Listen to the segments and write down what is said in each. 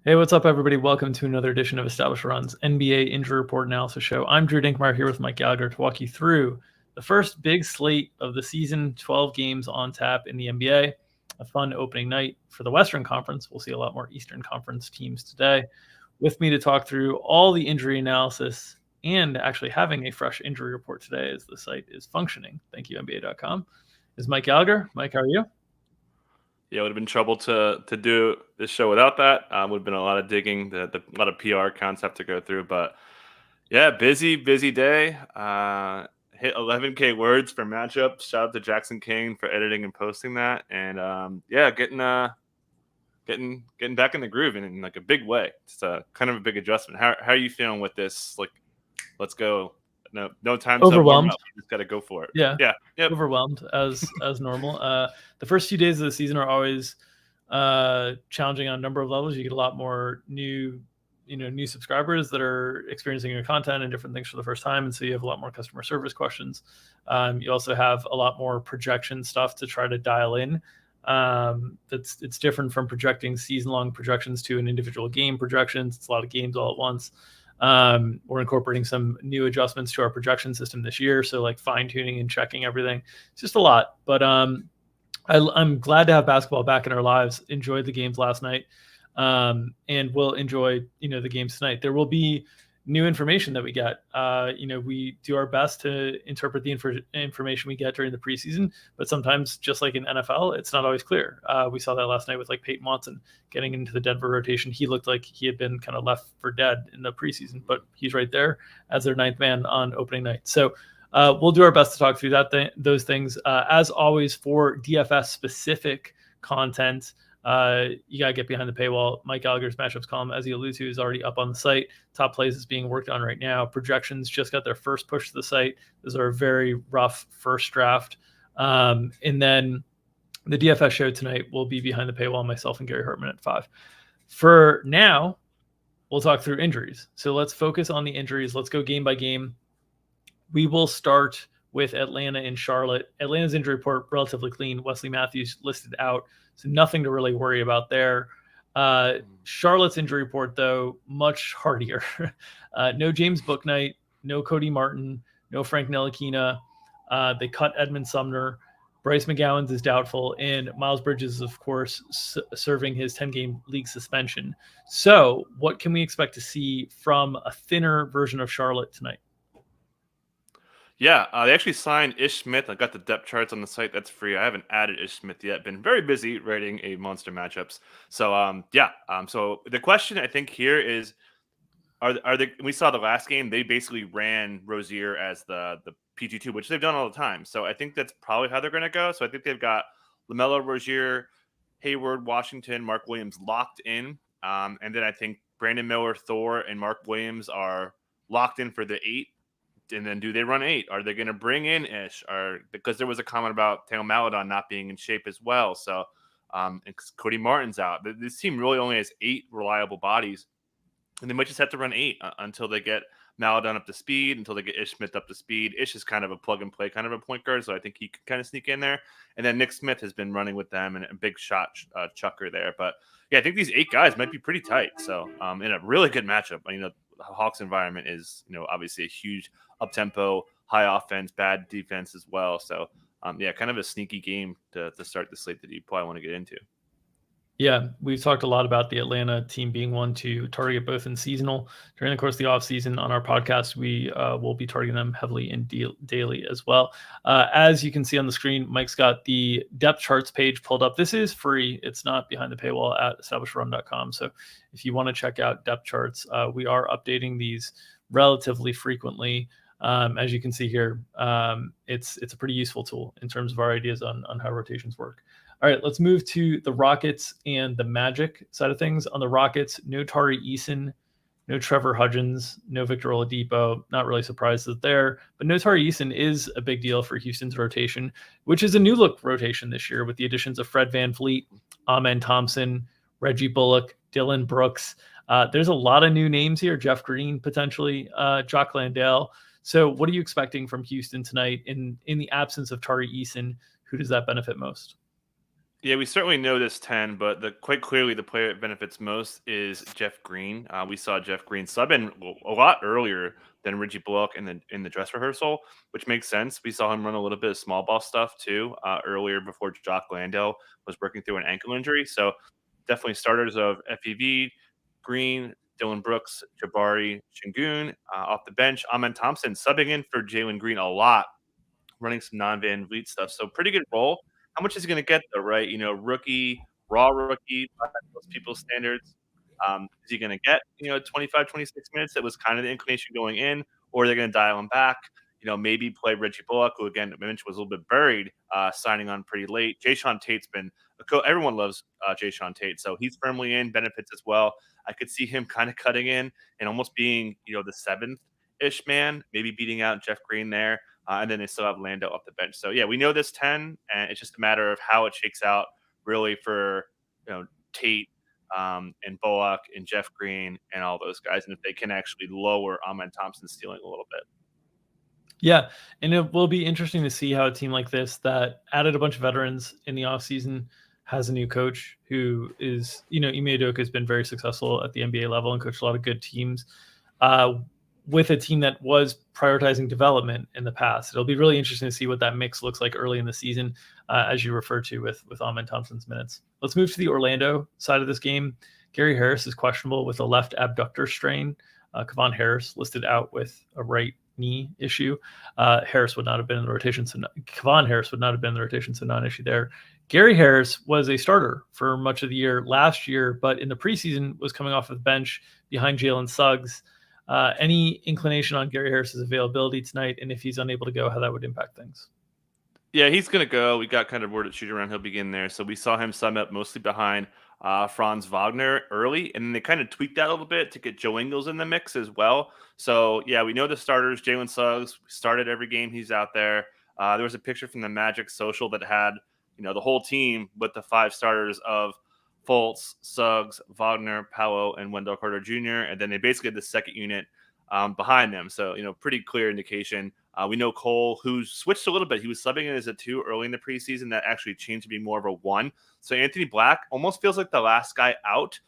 Hey, what's up, everybody? Welcome to another edition of Established Run's NBA Injury Report Analysis Show. I'm Drew Dinkmeyer here with Mike Gallagher to walk you through the first big slate of the season, 12 games on tap in the NBA. A fun opening night for the Western Conference. We'll see a lot more Eastern Conference teams today. With me to talk through all the injury analysis and actually having a fresh injury report today as the site is functioning, thank you, NBA.com, is Mike Gallagher. Mike, how are you? Yeah, it would have been trouble to do this show without that. Would have been a lot of digging, a lot of PR concept to go through. But yeah, busy day. Hit 11K words for matchups. Shout out to Jackson King for editing and posting that. And yeah, getting back in the groove in like a big way. It's kind of a big adjustment. How are you feeling with this? Like, let's go. No time to warm up. You just got to go for it. Yeah. Yep. Overwhelmed as normal. The first few days of the season are always challenging on a number of levels. You get a lot more new subscribers that are experiencing your content and different things for the first time, and so you have a lot more customer service questions. You also have a lot more projection stuff to try to dial in. It's different from projecting season-long projections to an individual game projections. It's a lot of games all at once. We're incorporating some new adjustments to our projection system this year. So like fine tuning and checking everything. It's just a lot, but I'm glad to have basketball back in our lives. Enjoyed the games last night. And we'll enjoy, the games tonight. There will be new information that we get. We do our best to interpret the information we get during the preseason, but sometimes, just like in NFL, it's not always clear. We saw that last night with like Peyton Watson getting into the Denver rotation. He looked like he had been kind of left for dead in the preseason, but he's right there as their ninth man on opening night. So we'll do our best to talk through those things. As always, for DFS specific content, you got to get behind the paywall. Mike Gallagher's matchups column, as he alluded to, is already up on the site. Top plays is being worked on right now. Projections just got their first push to the site. Those are a very rough first draft. And then the DFS show tonight will be behind the paywall, myself and Gary Hartman at 5. For now, we'll talk through injuries. So let's focus on the injuries. Let's go game by game. We will start with Atlanta and Charlotte. Atlanta's injury report, relatively clean. Wesley Matthews listed out, so nothing to really worry about there. Charlotte's injury report, though, much hardier. No James Bouknight, no Cody Martin, no Frank Ntilikina. They cut Edmund Sumner. Bryce McGowan's is doubtful, and Miles Bridges is, of course, serving his 10-game league suspension. So what can we expect to see from a thinner version of Charlotte tonight? Yeah, they actually signed Ish Smith. I got the depth charts on the site. That's free. I haven't added Ish Smith yet. Been very busy writing a monster matchups. So so the question I think here is, are they? We saw the last game. They basically ran Rozier as the PG2, which they've done all the time. So I think that's probably how they're going to go. So I think they've got LaMelo, Rozier, Hayward, Washington, Mark Williams locked in, and then I think Brandon Miller, Thor, and Mark Williams are locked in for the 8. And then do they run 8? Are they going to bring in Ish? Because there was a comment about Theo Maledon not being in shape as well. So and Cody Martin's out. This team really only has 8 reliable bodies. And they might just have to run 8 until they get Maledon up to speed, until they get Ish Smith up to speed. Ish is kind of a plug-and-play kind of a point guard, so I think he could kind of sneak in there. And then Nick Smith has been running with them and a big shot chucker there. But, yeah, I think these 8 guys might be pretty tight. So in a really good matchup, the Hawks environment is, obviously a huge up-tempo, high offense, bad defense as well. So, kind of a sneaky game to start the slate that you probably want to get into. Yeah, we've talked a lot about the Atlanta team being one to target both in seasonal. During the course of the offseason on our podcast, we will be targeting them heavily in daily as well. As you can see on the screen, Mike's got the depth charts page pulled up. This is free. It's not behind the paywall at establishedrun.com. So if you want to check out depth charts, we are updating these relatively frequently. As you can see here, it's a pretty useful tool in terms of our ideas on how rotations work. All right, let's move to the Rockets and the Magic side of things. On the Rockets, no Tari Eason, no Trevor Hudgens, no Victor Oladipo. Not really surprised that there, but no Tari Eason is a big deal for Houston's rotation, which is a new look rotation this year with the additions of Fred VanVleet, Amen Thompson, Reggie Bullock, Dylan Brooks. There's a lot of new names here. Jeff Green, potentially, Jock Landale. So what are you expecting from Houston tonight in the absence of Tari Eason? Who does that benefit most? Yeah, we certainly know this 10, but quite clearly the player that benefits most is Jeff Green. We saw Jeff Green sub in a lot earlier than Reggie Bullock in the dress rehearsal, which makes sense. We saw him run a little bit of small ball stuff too earlier before Jock Landale was working through an ankle injury. So definitely starters of FEV, Green, Dylan Brooks, Jabari, Shingun off the bench. Amen Thompson subbing in for Jalen Green a lot, running some non-Van Vliet stuff. So pretty good role. How much is he going to get though, right? Rookie, raw rookie, by most people's standards. Is he going to get, 25, 26 minutes? That was kind of the inclination going in, or they're going to dial him back. Maybe play Reggie Bullock, who again, I mentioned was a little bit buried, signing on pretty late. Jayshawn Tate's been everyone loves Jayshawn Tate, so he's firmly in, benefits as well. I could see him kind of cutting in and almost being, the seventh-ish man, maybe beating out Jeff Green there. And then they still have Lando off the bench. So yeah, we know this 10, and it's just a matter of how it shakes out really for Tate and Bullock and Jeff Green and all those guys, and if they can actually lower Amen Thompson's ceiling a little bit. Yeah, and it will be interesting to see how a team like this that added a bunch of veterans in the offseason has a new coach who is, Ime Udoka has been very successful at the NBA level and coached a lot of good teams. With a team that was prioritizing development in the past. It'll be really interesting to see what that mix looks like early in the season, as you refer to with Amen Thompson's minutes. Let's move to the Orlando side of this game. Gary Harris is questionable with a left abductor strain. Kevon Harris listed out with a right knee issue. Harris would not have been in the rotation, so Kevon Harris would not have been in the rotation, so non-issue there. Gary Harris was a starter for much of the year last year, but in the preseason was coming off of the bench behind Jalen Suggs. Any inclination on Gary Harris's availability tonight, and if he's unable to go, how that would impact things? Yeah, he's going to go. We got kind of word at shoot around he'll begin there. So we saw him sum up mostly behind Franz Wagner early, and then they kind of tweaked that a little bit to get Joe Ingles in the mix as well. So yeah, we know the starters. Jalen Suggs started every game he's out there. There was a picture from the Magic social that had the whole team with the 5 starters of Fultz, Suggs, Wagner, Powell, and Wendell Carter Jr. And then they basically had the second unit behind them. So, pretty clear indication. We know Cole, who switched a little bit. He was subbing in as a 2 early in the preseason. That actually changed to be more of a 1. So Anthony Black almost feels like the last guy out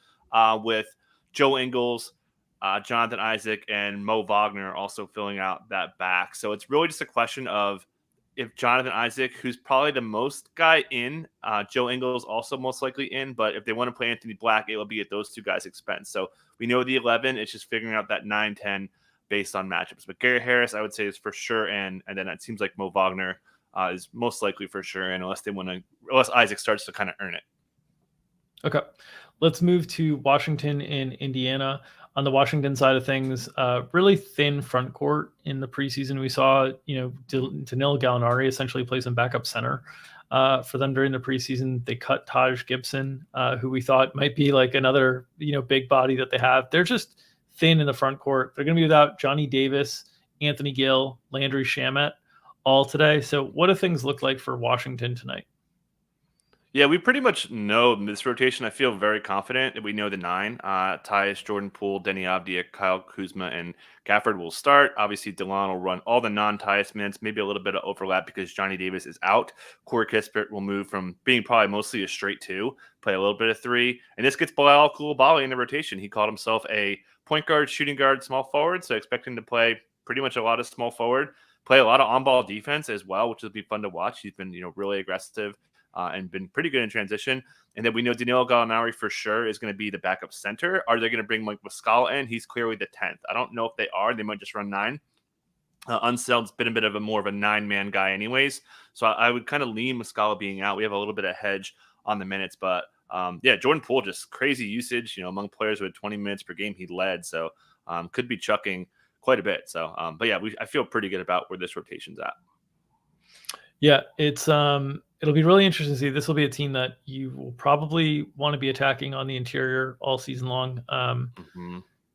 with Joe Ingles, Jonathan Isaac, and Mo Wagner also filling out that back. So it's really just a question of if Jonathan Isaac, who's probably the most guy in, Joe Ingles also most likely in, but if they want to play Anthony Black, it will be at those 2 guys' expense. So we know the 11, it's just figuring out that 9-10 based on matchups. But Gary Harris, I would say, is for sure in, and then it seems like Mo Wagner is most likely for sure in, unless Isaac starts to kind of earn it. Okay. Let's move to Washington and Indiana. On the Washington side of things, really thin front court in the preseason. We saw, Danilo Gallinari essentially play some backup center for them during the preseason. They cut Taj Gibson, who we thought might be like another, big body that they have. They're just thin in the front court. They're going to be without Johnny Davis, Anthony Gill, Landry Shamet all today. So what do things look like for Washington tonight? Yeah, we pretty much know this rotation. I feel very confident that we know the 9. Tyus, Jordan Poole, Denny Avdia, Kyle Kuzma, and Gafford will start. Obviously, DeLon will run all the non-Tyus minutes, maybe a little bit of overlap because Johnny Davis is out. Corey Kispert will move from being probably mostly a straight 2, play a little bit of 3. And this gets Bilal Coulibaly in the rotation. He called himself a point guard, shooting guard, small forward, so expect him to play pretty much a lot of small forward, play a lot of on-ball defense as well, which will be fun to watch. He's been, really aggressive. And been pretty good in transition. And then we know Danilo Gallinari for sure is going to be the backup center. Are they going to bring Mike Muscala in? He's clearly the 10th. I don't know if they are. They might just run 9. Unseld's been a bit of more of a 9-man guy anyways. So I would kind of lean Muscala being out. We have a little bit of hedge on the minutes. But, Jordan Poole, just crazy usage, among players with 20 minutes per game he led. So could be chucking quite a bit. So, I feel pretty good about where this rotation's at. Yeah, it's it'll be really interesting to see. This will be a team that you will probably want to be attacking on the interior all season long.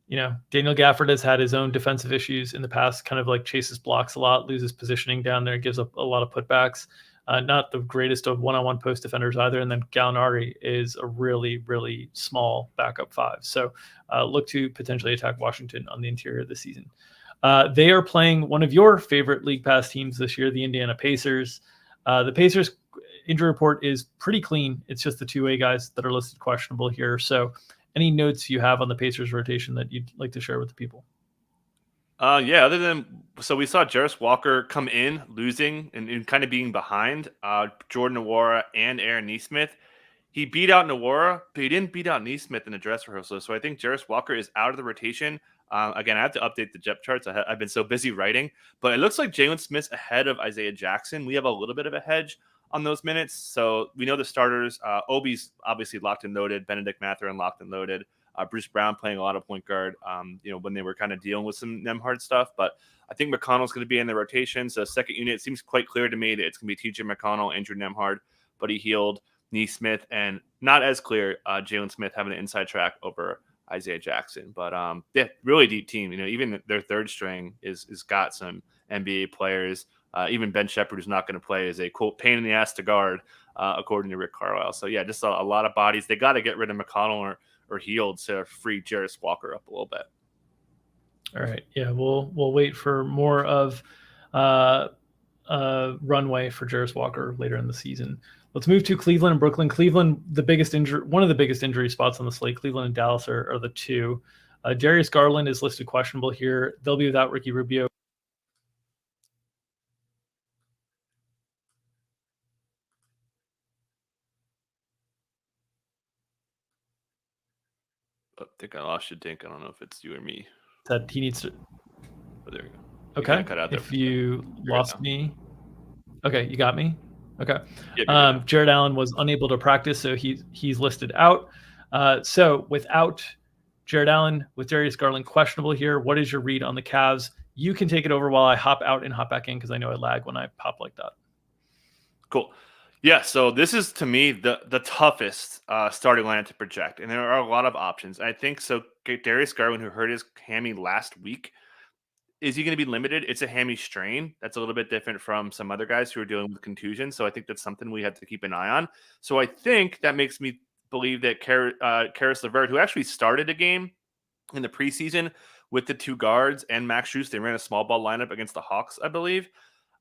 Daniel Gafford has had his own defensive issues in the past, kind of like chases blocks a lot, loses positioning down there, gives up a lot of putbacks. Not the greatest of one-on-one post defenders either. And then Gallinari is a really, really small backup 5. So look to potentially attack Washington on the interior this season. They are playing one of your favorite League Pass teams this year, the Indiana Pacers. The Pacers, injury report is pretty clean. It's just the two-way guys that are listed questionable here. So any notes you have on the Pacers rotation that you'd like to share with the people? Yeah, other than, so we saw Jarris Walker come in losing and kind of being behind Jordan Nwora and Aaron Nesmith. He beat out Nwora, but he didn't beat out Nesmith in the dress rehearsal. So I think Jarris Walker is out of the rotation. Again, I have to update the depth charts. I've been so busy writing, but it looks like Jalen Smith's ahead of Isaiah Jackson. We have a little bit of a hedge on those minutes. So we know the starters. Obi's obviously locked and loaded. Benedict Mathurin locked and loaded. Bruce Brown playing a lot of point guard, when they were kind of dealing with some Nembhard stuff. But I think McConnell's going to be in the rotation. So second unit, it seems quite clear to me that it's going to be TJ McConnell, Andrew Nembhard, Buddy Hield, Nesmith, and not as clear Jalen Smith having an inside track over Isaiah Jackson. But yeah, really deep team. Even their third string is got some NBA players. Even Ben Shepherd, who's not going to play, is a quote pain in the ass to guard, according to Rick Carlisle. So yeah, just a lot of bodies. They got to get rid of McConnell or Hield to free Jarris Walker up a little bit. All right. Yeah, we'll wait for more of runway for Jarris Walker later in the season. Let's move to Cleveland and Brooklyn. Cleveland, one of the biggest injury spots on the slate. Cleveland and Dallas are the two. Darius Garland is listed questionable here. They'll be without Ricky Rubio. I think I lost you, Dink. I don't know if it's you or me. That he needs to. Oh, there we go. Okay. Cut out there if you lost me. Okay, you got me. Okay. Yeah, Jared Allen was unable to practice, so he's listed out. So without Jared Allen, with Darius Garland questionable here, what is your read on the Cavs? You can take it over while I hop out and hop back in because I know I lag when I pop like that. Cool. Yeah, so this is, to me, the toughest starting lineup to project, and there are a lot of options. I think so. Darius Garland, who hurt his hammy last week, is he going to be limited? It's a hammy strain. That's a little bit different from some other guys who are dealing with contusion. So I think that's something we have to keep an eye on. So I think that makes me believe that Karis LeVert, who actually started a game in the preseason with the two guards and Max Strus, they ran a small ball lineup against the Hawks, I believe.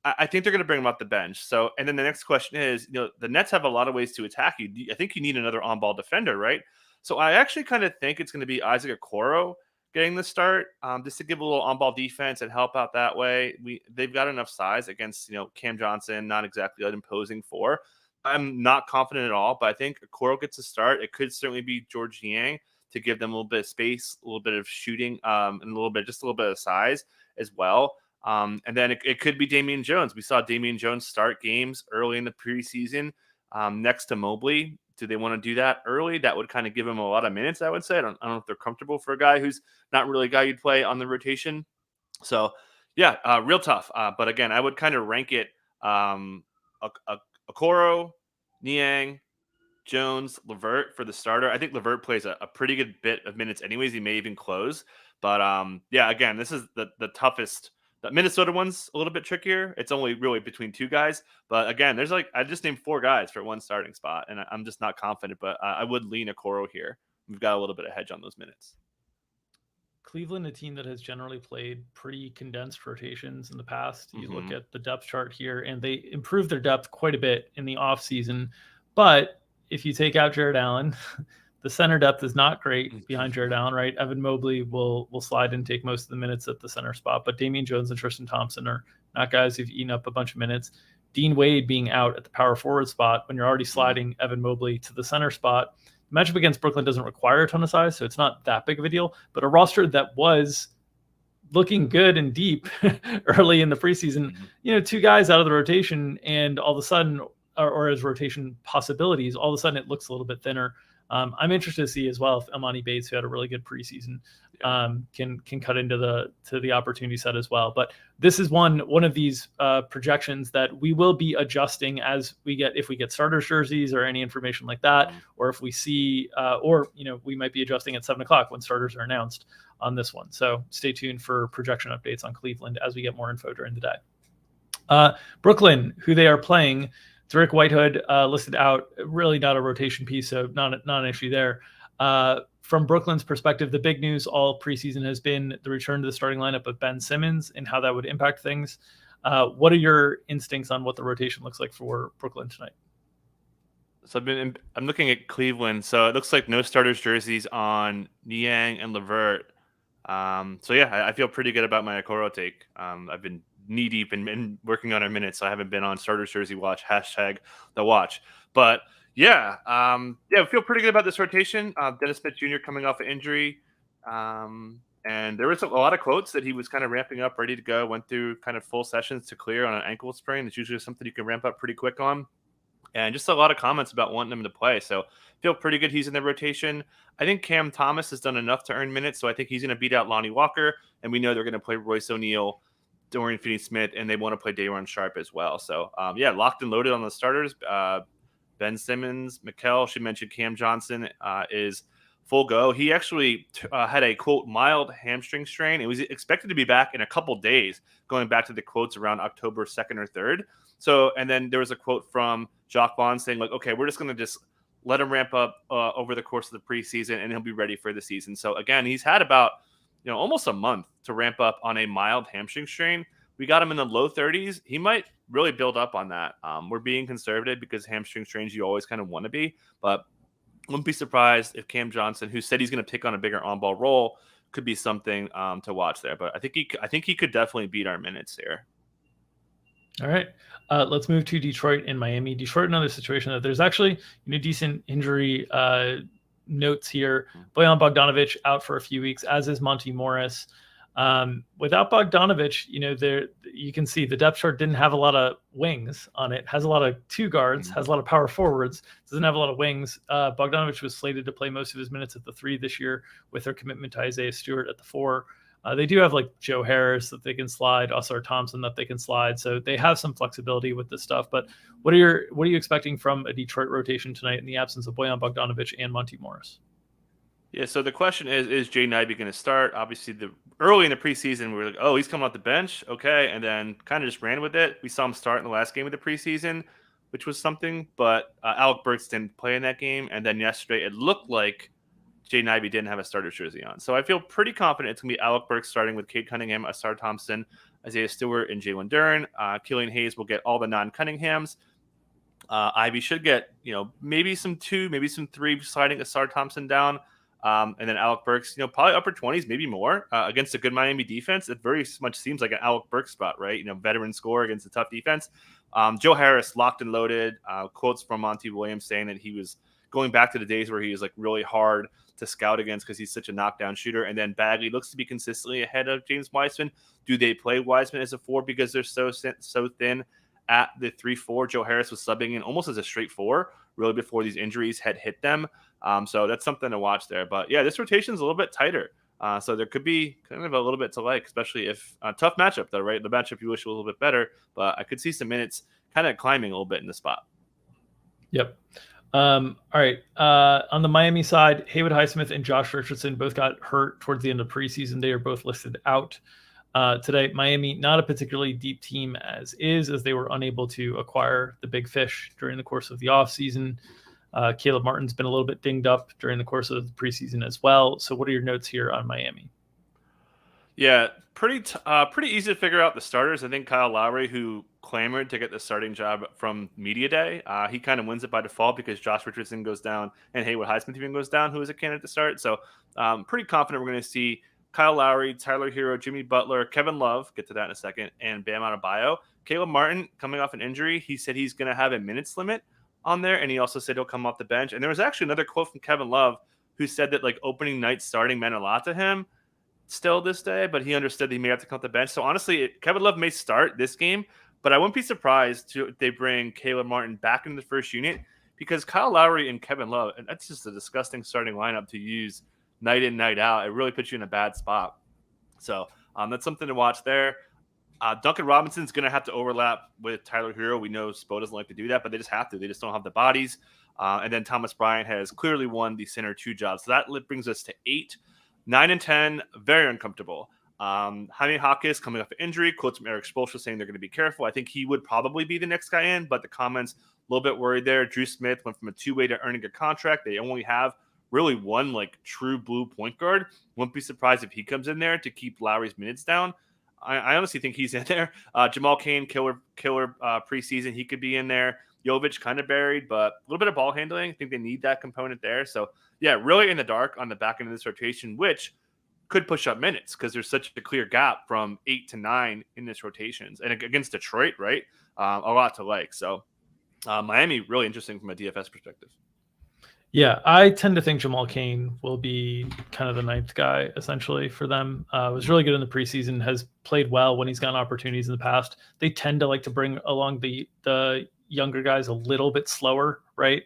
I think they're going to bring him off the bench. So, and then the next question is, the Nets have a lot of ways to attack you. I think you need another on-ball defender, right? So I actually kind of think it's going to be Isaac Okoro getting the start, just to give a little on-ball defense and help out that way. They've got enough size against, Cam Johnson, not exactly an imposing four. I'm not confident at all, but I think Okoro gets a start. It could certainly be George Niang to give them a little bit of space, a little bit of shooting, and a little bit of size as well. And then it could be Damian Jones. We saw Damian Jones start games early in the preseason next to Mobley. Do they want to do that early? That would kind of give him a lot of minutes, I would say. I don't know if they're comfortable for a guy who's not really a guy you'd play on the rotation. So, yeah, real tough. But again, I would kind of rank it Okoro, Niang, Jones, LeVert for the starter. I think LeVert plays a pretty good bit of minutes anyways. He may even close. But, yeah, again, this is the toughest. The Minnesota one's a little bit trickier. It's only really between two guys. But again, I just named four guys for one starting spot, and I'm just not confident. But I would lean Okoro here. We've got a little bit of hedge on those minutes. Cleveland, a team that has generally played pretty condensed rotations in the past. You look at the depth chart here, and they improved their depth quite a bit in the offseason. But if you take out Jared Allen, the center depth is not great behind Jared Allen, right? Evan Mobley will slide and take most of the minutes at the center spot, but Damian Jones and Tristan Thompson are not guys who've eaten up a bunch of minutes. Dean Wade being out at the power forward spot when you're already sliding Evan Mobley to the center spot. The matchup against Brooklyn doesn't require a ton of size, so it's not that big of a deal, but a roster that was looking good and deep early in the preseason, two guys out of the rotation, and all of a sudden, or as rotation possibilities, all of a sudden it looks a little bit thinner. I'm interested to see as well if Amani Bates, who had a really good preseason, can cut into the opportunity set as well. But this is one of these projections that we will be adjusting if we get starters jerseys or any information like that, or if we see, we might be adjusting at 7:00 when starters are announced on this one. So stay tuned for projection updates on Cleveland as we get more info during the day. Brooklyn, who they are playing. Derek Whitehood listed out, really not a rotation piece, so not an issue there. From Brooklyn's perspective, the big news all preseason has been the return to the starting lineup of Ben Simmons and how that would impact things. What are your instincts on what the rotation looks like for Brooklyn tonight? So I'm looking at Cleveland. So it looks like no starters jerseys on Niang and Levert. So yeah, I feel pretty good about my Okoro take. I've been knee deep in working on our minutes, so I haven't been on starters jersey watch #the watch. But yeah, I feel pretty good about this rotation. Dennis Smith Jr. coming off an injury, and there was a lot of quotes that he was kind of ramping up, ready to go. Went through kind of full sessions to clear on an ankle sprain. It's usually something you can ramp up pretty quick on, and just a lot of comments about wanting him to play. So feel pretty good he's in the rotation. I think Cam Thomas has done enough to earn minutes, so I think he's going to beat out Lonnie Walker, and we know they're going to play Royce O'Neal, Dorian Finney-Smith, and they want to play Day'Ron Sharpe as well. So locked and loaded on the starters. Ben Simmons, Mikal, she mentioned Cam Johnson is full go. He actually had a, quote, mild hamstring strain. It was expected to be back in a couple days, going back to the quotes around October 2nd or 3rd. So, and then there was a quote from Jacques Vaughn saying, like, okay, we're just going to just let him ramp up over the course of the preseason, and he'll be ready for the season. So, again, he's had about, almost a month to ramp up on a mild hamstring strain. We got him in the low 30s. He might really build up on that. We're being conservative because hamstring strains you always kind of want to be, but wouldn't be surprised if Cam Johnson, who said he's going to take on a bigger on-ball role, could be something to watch there. But I think he could definitely beat our minutes here. All right, let's move to Detroit and Miami. Detroit, another situation that there's actually decent injury notes here. Bojan Bogdanovic out for a few weeks, as is Monty Morris. Without Bogdanovic, there you can see the depth chart didn't have a lot of wings on it. Has a lot of two guards, has a lot of power forwards, doesn't have a lot of wings. Bogdanovic was slated to play most of his minutes at the 3 this year with their commitment to Isaiah Stewart at the 4. They do have like Joe Harris that they can slide, Ausar Thompson that they can slide, so they have some flexibility with this stuff. But what are you expecting from a Detroit rotation tonight in the absence of Bojan Bogdanovic and Monty Morris? Yeah, so the question is Jay Nibey going to start? Obviously, early in the preseason, we were like, oh, he's coming off the bench. Okay. And then kind of just ran with it. We saw him start in the last game of the preseason, which was something. But Alec Burks didn't play in that game. And then yesterday, it looked like Jay Nibey didn't have a starter jersey on. So I feel pretty confident it's going to be Alec Burks starting with Cade Cunningham, Ausar Thompson, Isaiah Stewart, and Jalen Duren. Killian Hayes will get all the non-Cunninghams. Ivy should get, maybe some 2, maybe some 3 sliding Ausar Thompson down. And then Alec Burks, probably upper 20s, maybe more against a good Miami defense. It very much seems like an Alec Burks spot, right? Veteran scorer against a tough defense. Joe Harris locked and loaded. Quotes from Monty Williams saying that he was going back to the days where he was like really hard to scout against because he's such a knockdown shooter. And then Bagley looks to be consistently ahead of James Wiseman. Do they play Wiseman as a 4 because they're so thin at the 3-4? Joe Harris was subbing in almost as a straight 4 really before these injuries had hit them. So that's something to watch there. But yeah, this rotation is a little bit tighter. So there could be kind of a little bit to like, especially if tough matchup though, right? The matchup you wish was a little bit better, but I could see some minutes kind of climbing a little bit in the spot. Yep. All right. On the Miami side, Haywood Highsmith and Josh Richardson both got hurt towards the end of preseason. They are both listed out today. Miami, not a particularly deep team as they were unable to acquire the big fish during the course of the offseason. Caleb Martin's been a little bit dinged up during the course of the preseason as well. So what are your notes here on Miami? Yeah, pretty easy to figure out the starters. I think Kyle Lowry, who clamored to get the starting job from Media Day, he kind of wins it by default because Josh Richardson goes down and Haywood Highsmith even goes down, who is a candidate to start. So pretty confident we're going to see Kyle Lowry, Tyler Hero, Jimmy Butler, Kevin Love, get to that in a second, and Bam Adebayo. Caleb Martin, coming off an injury, he said he's going to have a minutes limit on there, and he also said he'll come off the bench. And there was actually another quote from Kevin Love who said that like opening night starting meant a lot to him still this day, but he understood that he may have to come off the bench. So honestly, Kevin Love may start this game, but I wouldn't be surprised if they bring Caleb Martin back into the first unit because Kyle Lowry and Kevin Love, and that's just a disgusting starting lineup to use night in, night out. It really puts you in a bad spot. So that's something to watch there. Duncan Robinson's going to have to overlap with Tyler Hero. We know Spo doesn't like to do that, but they just have to. They just don't have the bodies. And then Thomas Bryant has clearly won the center 2 jobs. So that brings us to 8. 9 and 10, very uncomfortable. Jaime Hawkins coming off an injury. Quotes from Eric Spoelstra saying they're going to be careful. I think he would probably be the next guy in, but the comments a little bit worried there. Drew Smith went from a 2-way to earning a contract. They only have really one like true blue point guard. Wouldn't be surprised if he comes in there to keep Lowry's minutes down. I honestly think he's in there. Jamal Cain, killer preseason. He could be in there. Jovic kind of buried, but a little bit of ball handling. I think they need that component there. So yeah, really in the dark on the back end of this rotation, which could push up minutes because there's such a clear gap from 8 to 9 in this rotations. And against Detroit, right? A lot to like. So Miami, really interesting from a DFS perspective. Yeah, I tend to think Jamal Cain will be kind of the ninth guy essentially for them. Was really good in the preseason, has played well when he's gotten opportunities in the past. They tend to like to bring along the younger guys a little bit slower, right?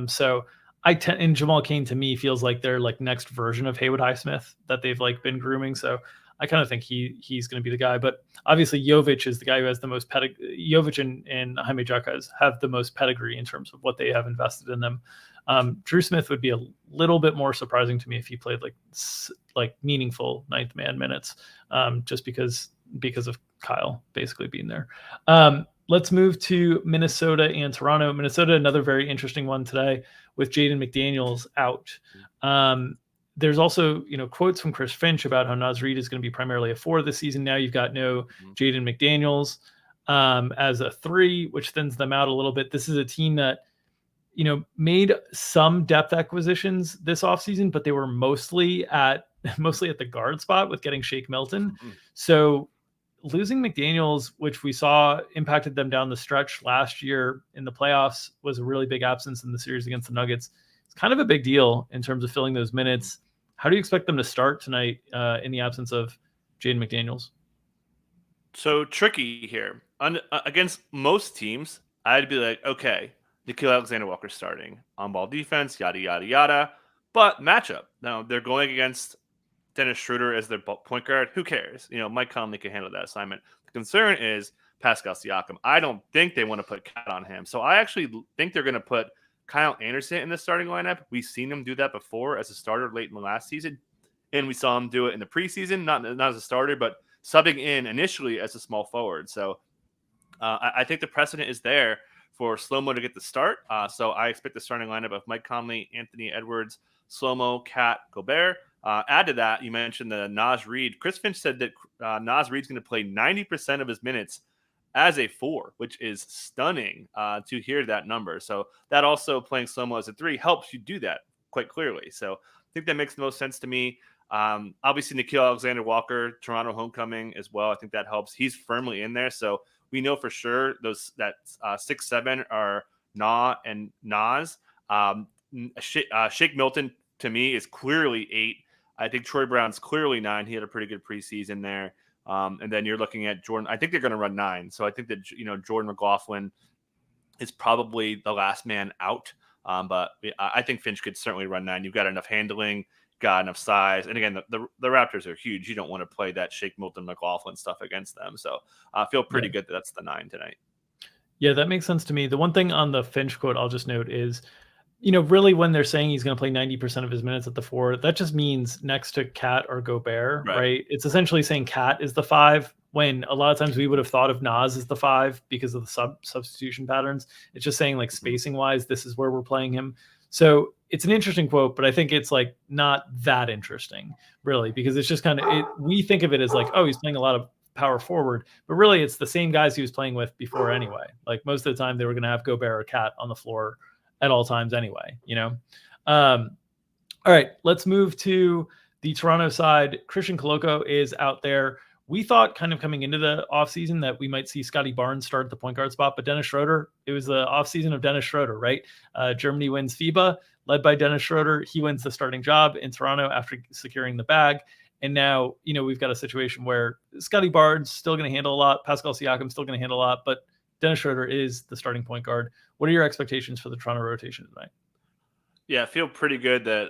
So and Jamal Cain to me feels like they're like next version of Haywood Highsmith that they've like been grooming. So I kind of think he's going to be the guy. But obviously Jovic is the guy who has the most Jovic and Jaime Jaquez have the most pedigree in terms of what they have invested in them. Drew Smith would be a little bit more surprising to me if he played like meaningful ninth man minutes, just because of Kyle basically being there. Let's move to Minnesota and Toronto. Minnesota, another very interesting one today with Jaden McDaniels out. There's also, quotes from Chris Finch about how Naz Reid is going to be primarily a 4 this season. Now you've got no Jaden McDaniels as a 3, which thins them out a little bit. This is a team that, made some depth acquisitions this offseason, but they were mostly at the guard spot with getting Shake Milton. So losing McDaniels, which we saw impacted them down the stretch last year in the playoffs, was a really big absence in the series against the Nuggets. It's kind of a big deal in terms of filling those minutes. How do you expect them to start tonight in the absence of Jaden McDaniels? So tricky here. Against most teams, I'd be like, okay, Nickeil Alexander-Walker starting, on-ball defense, yada, yada, yada. But matchup. Now, they're going against Dennis Schroeder as their point guard. Who cares? Mike Conley can handle that assignment. The concern is Pascal Siakam. I don't think they want to put Cat on him. So I actually think they're going to put Kyle Anderson in the starting lineup. We've seen him do that before as a starter late in the last season. And we saw him do it in the preseason, not as a starter, but subbing in initially as a small forward. So I think the precedent is there for Slow-Mo to get the start. So I expect the starting lineup of Mike Conley, Anthony Edwards, Slow-Mo, Cat, Gobert. Add to that, you mentioned the Naz Reid. Chris Finch said that Naz Reid's going to play 90% of his minutes as a 4, which is stunning to hear that number. So that also playing Slow-Mo as a 3 helps you do that quite clearly. So I think that makes the most sense to me. Obviously, Nickeil Alexander-Walker, Toronto homecoming as well. I think that helps. He's firmly in there. So we know for sure that 6-7 are Na and Naz. Shake Milton, to me, is clearly 8. I think Troy Brown's clearly 9. He had a pretty good preseason there. And then you're looking at Jordan. I think they're going to run 9. So I think that, Jordan McLaughlin is probably the last man out. But I think Finch could certainly run 9. You've got enough handling, got enough size. And again, the Raptors are huge. You don't want to play that Shake Milton McLaughlin stuff against them. So I feel pretty good that that's the 9 tonight. Yeah, that makes sense to me. The one thing on the Finch quote I'll just note is, really when they're saying he's going to play 90% of his minutes at the 4, that just means next to Cat or Gobert, right? It's essentially saying Cat is the 5, when a lot of times we would have thought of Naz as the 5 because of the substitution patterns. It's just saying like spacing wise, this is where we're playing him. So it's an interesting quote, but I think it's like not that interesting really, because it's just kind of, we think of it as like, oh, he's playing a lot of power forward, but really it's the same guys he was playing with before anyway. Like most of the time they were going to have Gobert or Cat on the floor at all times anyway, all right, let's move to the Toronto side. Christian Coloco is out there. We thought kind of coming into the offseason that we might see Scotty Barnes start at the point guard spot, but Dennis Schroeder, it was the offseason of Dennis Schroeder, right? Germany wins FIBA, led by Dennis Schroeder. He wins the starting job in Toronto after securing the bag. And now, we've got a situation where Scotty Barnes still going to handle a lot. Pascal Siakam still going to handle a lot, but Dennis Schroeder is the starting point guard. What are your expectations for the Toronto rotation tonight? Yeah, I feel pretty good that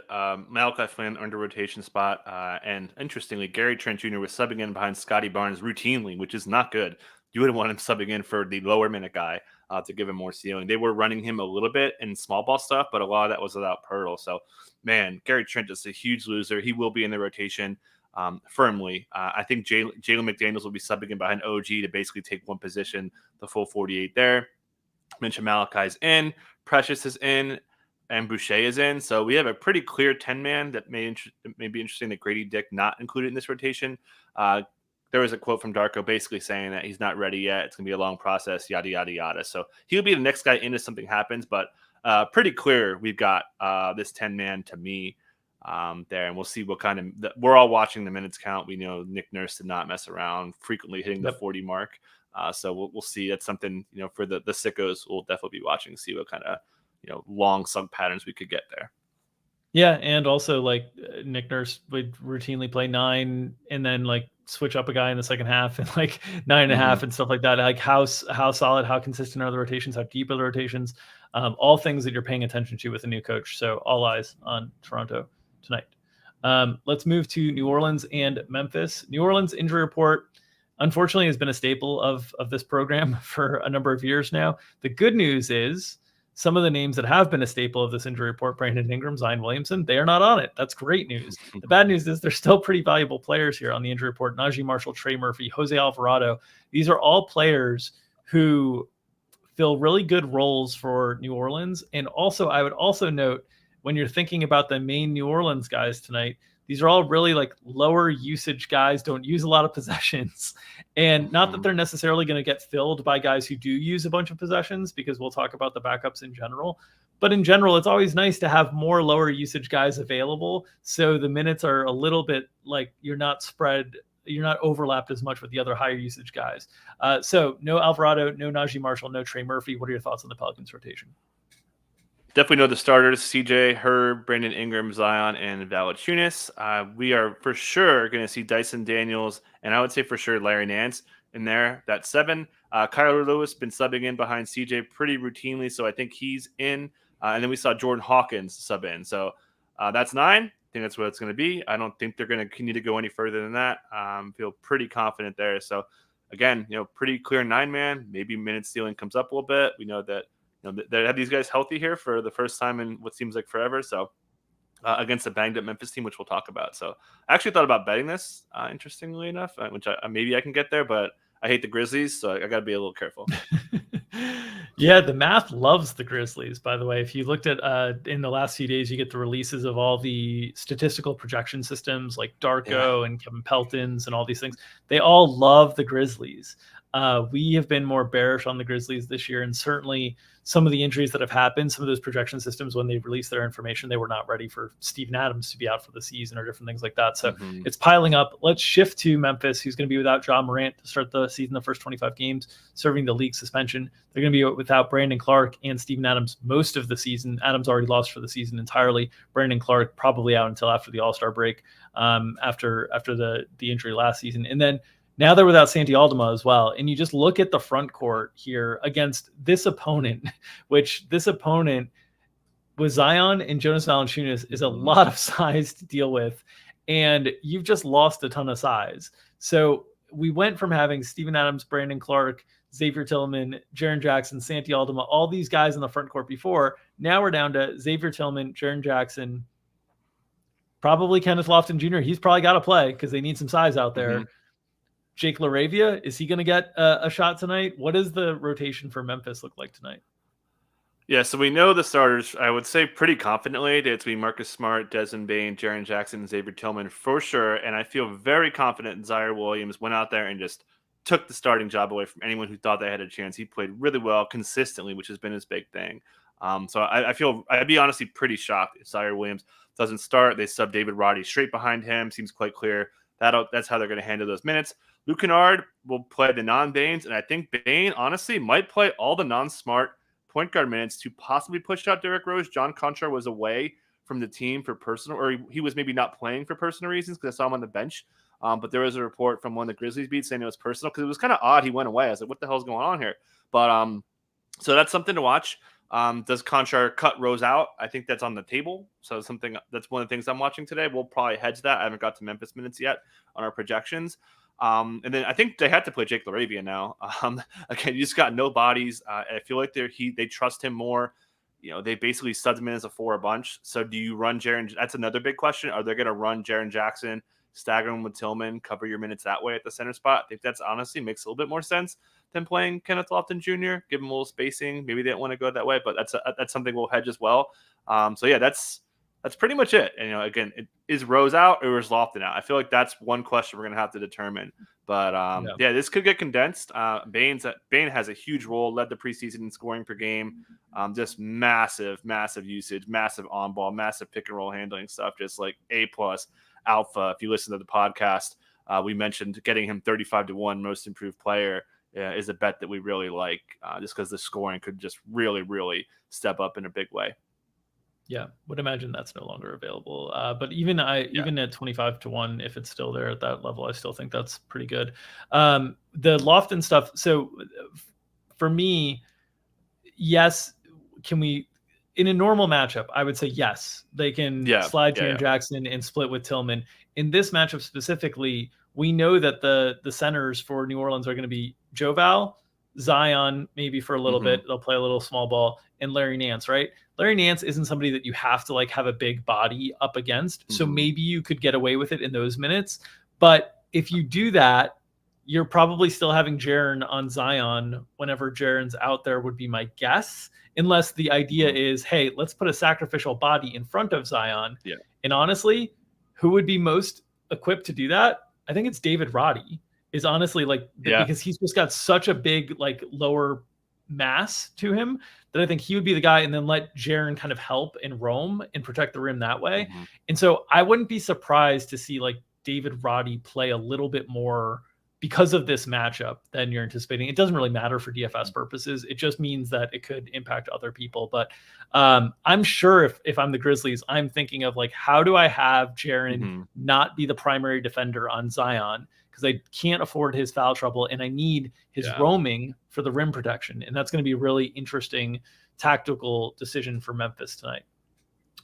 Malachi Flynn earned a rotation spot. And interestingly, Gary Trent Jr. was subbing in behind Scotty Barnes routinely, which is not good. You wouldn't want him subbing in for the lower minute guy to give him more ceiling. They were running him a little bit in small ball stuff, but a lot of that was without Pirtle. So, man, Gary Trent is a huge loser. He will be in the rotation firmly. I think Jalen McDaniels will be subbing in behind OG to basically take one position, the full 48 there. Mentioned Malachi's in, Precious is in, and Boucher is in. So we have a pretty clear 10-man that may be interesting that Grady Dick not included in this rotation. there was a quote from Darko basically saying that he's not ready yet. It's going to be a long process, yada, yada, yada. So he'll be the next guy in if something happens, but pretty clear we've got this 10-man to me there, and we'll see what kind of we're all watching the minutes count. We know Nick Nurse did not mess around, frequently hitting the 40 mark. So we'll see. That's something, for the sickos, we'll definitely be watching to see what kind of, long slug patterns we could get there. Yeah, and also like Nick Nurse would routinely play 9 and then like switch up a guy in the second half and like 9.5 and stuff like that. Like how solid, how consistent are the rotations, how deep are the rotations? All things that you're paying attention to with a new coach. So all eyes on Toronto tonight. Let's move to New Orleans and Memphis. New Orleans injury report, unfortunately, has been a staple of this program for a number of years now. The good news is some of the names that have been a staple of this injury report, Brandon Ingram, Zion Williamson, they are not on it. That's great news. The bad news is there's still pretty valuable players here on the injury report. Najee Marshall, Trey Murphy, Jose Alvarado. These are all players who fill really good roles for New Orleans. And also, I would also note, when you're thinking about the main New Orleans guys tonight, these are all really like lower usage guys, don't use a lot of possessions. And not that they're necessarily going to get filled by guys who do use a bunch of possessions, because we'll talk about the backups in general. But in general, it's always nice to have more lower usage guys available. So the minutes are a little bit like you're not overlapped as much with the other higher usage guys. So no Alvarado, no Najee Marshall, no Trey Murphy. What are your thoughts on the Pelicans rotation? Definitely know the starters: CJ, Herb, Brandon Ingram, Zion, and Valanciunas. We are for sure going to see Dyson Daniels, and I would say for sure Larry Nance in there. That's 7. Kyler Lewis been subbing in behind CJ pretty routinely, so I think he's in. And then we saw Jordan Hawkins sub in. So that's 9. I think that's what it's going to be. I don't think they're going to continue to go any further than that. Feel pretty confident there. So again, pretty clear 9-man. Maybe minute stealing comes up a little bit. We know that they have these guys healthy here for the first time in what seems like forever. So against a banged up Memphis team, which we'll talk about. So I actually thought about betting this, interestingly enough, which maybe I can get there, but I hate the Grizzlies, so I got to be a little careful. Yeah, the math loves the Grizzlies, by the way. If you looked at in the last few days, you get the releases of all the statistical projection systems like Darko and Kevin Pelton's and all these things. They all love the Grizzlies. We have been more bearish on the Grizzlies this year, and certainly some of the injuries that have happened, some of those projection systems, when they released their information, they were not ready for Steven Adams to be out for the season or different things like that. So it's piling up. Let's shift to Memphis, who's going to be without Ja Morant to start the season, the first 25 games, serving the league suspension. They're going to be without Brandon Clark and Steven Adams most of the season. Adams already lost for the season entirely. Brandon Clark probably out until after the All-Star break, after the injury last season. And then now they're without Santi Aldama as well. And you just look at the front court here against this opponent, which this opponent with Zion and Jonas Valanciunas is a lot of size to deal with. And you've just lost a ton of size. So we went from having Steven Adams, Brandon Clark, Xavier Tillman, Jaren Jackson, Santi Aldama, all these guys in the front court before. Now we're down to Xavier Tillman, Jaren Jackson, probably Kenneth Lofton Jr. He's probably got to play because they need some size out there. Jake LaRavia, is he going to get a shot tonight? What does the rotation for Memphis look like tonight? Yeah, so we know the starters, I would say pretty confidently. It's be Marcus Smart, Desmond Bane, Jaren Jackson, and Xavier Tillman for sure. And I feel very confident Zaire Williams went out there and just took the starting job away from anyone who thought they had a chance. He played really well consistently, which has been his big thing. So I feel I'd be honestly pretty shocked if Zaire Williams doesn't start. They sub David Roddy straight behind him. Seems quite clear. That's how they're going to handle those minutes. Luke Kennard will play the non-Banes, and I think Bane, honestly, might play all the non-Smart point guard minutes to possibly push out Derrick Rose. John Conchar was away from the team for personal, or he was maybe not playing for personal reasons because I saw him on the bench. But there was a report from one of the Grizzlies beats saying it was personal because it was kind of odd he went away. I was like, what the hell's going on here? But so that's something to watch. Does Conchar cut Rose out? I think that's on the table. So that's one of the things I'm watching today. We'll probably hedge that. I haven't got to Memphis minutes yet on our projections. And then I think they had to play Jake LaRavia now. Again, you just got no bodies. I feel like they trust him more. They basically subbed him in as a 4 a bunch. So do you run Jaren? That's another big question. Are they going to run Jaren Jackson, stagger him with Tillman, cover your minutes that way at the center spot? I think that's honestly makes a little bit more sense than playing Kenneth Lofton Jr. Give him a little spacing. Maybe they don't want to go that way, but that's something we'll hedge as well. So yeah, that's pretty much it. And again, is Rose out or is Lofton out? I feel like that's one question we're going to have to determine. But this could get condensed. Bain has a huge role, led the preseason in scoring per game. Just massive usage, massive on ball, massive pick and roll handling stuff. Just like A+ alpha. If you listen to the podcast, we mentioned getting him 35-1 most improved player is a bet that we really like, just because the scoring could just really step up in a big way. Yeah, would imagine that's no longer available. But even at 25-1, if it's still there at that level, I still think that's pretty good. The Lofton stuff. So for me, yes, can we? In a normal matchup, I would say yes, they can slide Jaren Jackson and split with Tillman. In this matchup specifically, we know that the centers for New Orleans are going to be Joval, Zion, maybe for a little bit. They'll play a little small ball, and Larry Nance, right? Larry Nance isn't somebody that you have to like have a big body up against. So maybe you could get away with it in those minutes. But if you do that, you're probably still having Jaren on Zion whenever Jaren's out there, would be my guess. Unless the idea is, hey, let's put a sacrificial body in front of Zion. Yeah. And honestly, who would be most equipped to do that? I think it's David Roddy. Is honestly because he's just got such a big like lower mass to him that I think he would be the guy, and then let Jaren kind of help and roam and protect the rim that way. And so I wouldn't be surprised to see like David Roddy play a little bit more because of this matchup than you're anticipating. It doesn't really matter for DFS purposes. It just means that it could impact other people. But I'm sure if I'm the Grizzlies, I'm thinking of like, how do I have Jaren not be the primary defender on Zion? Because I can't afford his foul trouble, and I need his roaming for the rim protection. And that's going to be a really interesting tactical decision for Memphis tonight.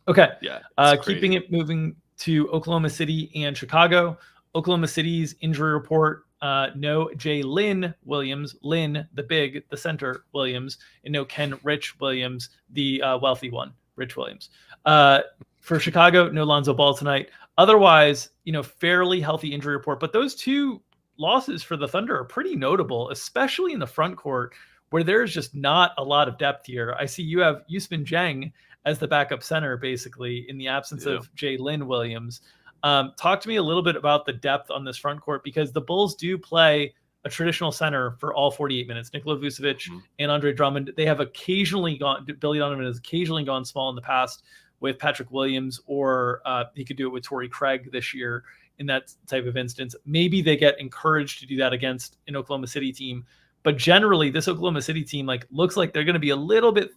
Okay. Yeah. Keeping it moving to Oklahoma City and Chicago. Oklahoma City's injury report. No Jalen Williams, Lynn, the big, the center Williams, and no Ken Rich Williams, the wealthy one, Rich Williams. For Chicago, no Lonzo Ball tonight. Otherwise, fairly healthy injury report. But those two losses for the Thunder are pretty notable, especially in the front court where there's just not a lot of depth here. I see you have Yusman Jang as the backup center, basically, in the absence of Jalen Williams. Talk to me a little bit about the depth on this front court, because the Bulls do play a traditional center for all 48 minutes. Nikola Vucevic and Andre Drummond, they have occasionally gone, Billy Donovan has occasionally gone small in the past with Patrick Williams, or he could do it with Torrey Craig this year in that type of instance. Maybe they get encouraged to do that against an Oklahoma City team. But generally, this Oklahoma City team looks like they're going to be a little bit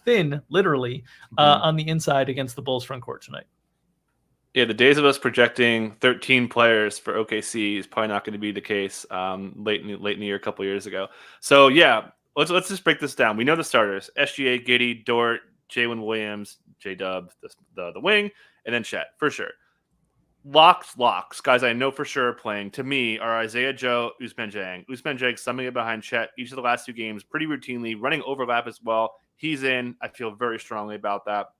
thin, literally, on the inside against the Bulls front court tonight. Yeah, the days of us projecting 13 players for OKC is probably not going to be the case late in the year a couple years ago. So yeah, let's just break this down. We know the starters: SGA, Giddey, Dort, Jalen Williams, J-Dub, the wing, and then Chet for sure. Locks, guys I know for sure are playing, to me, are Isaiah Joe, Ousmane Dieng. Ousmane Dieng summing it behind Chet each of the last two games pretty routinely, running overlap as well. He's in. I feel very strongly about that.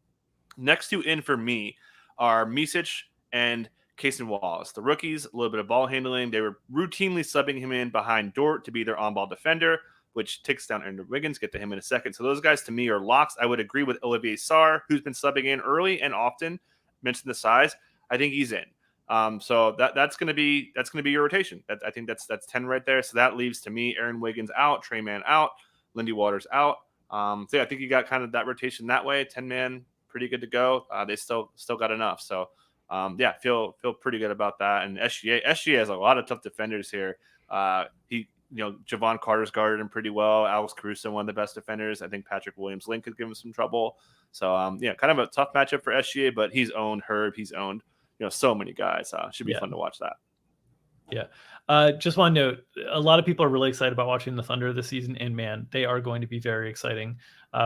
Next two in for me are Micic and Cason Wallace. The rookies, a little bit of ball handling. They were routinely subbing him in behind Dort to be their on-ball defender, which takes down Andrew Wiggins. Get to him in a second. So those guys, to me, are locks. I would agree with Olivier Sarr, who's been subbing in early and often. Mentioned the size. I think he's in. So that's going to be your rotation. I think that's 10 right there. So that leaves, to me, Aaron Wiggins out, Trey Mann out, Lindy Waters out. So yeah, I think you got kind of that rotation that way. 10-man, pretty good to go. They still got enough. So yeah, feel pretty good about that. And SGA has a lot of tough defenders here. Javon Carter's guarded him pretty well. Alex Caruso, one of the best defenders. I think Patrick Williams-Link could give him some trouble. So yeah, kind of a tough matchup for SGA, but he's owned Herb. He's owned so many guys. Should be fun to watch that. Yeah. Just want to note, a lot of people are really excited about watching the Thunder this season, and man, they are going to be very exciting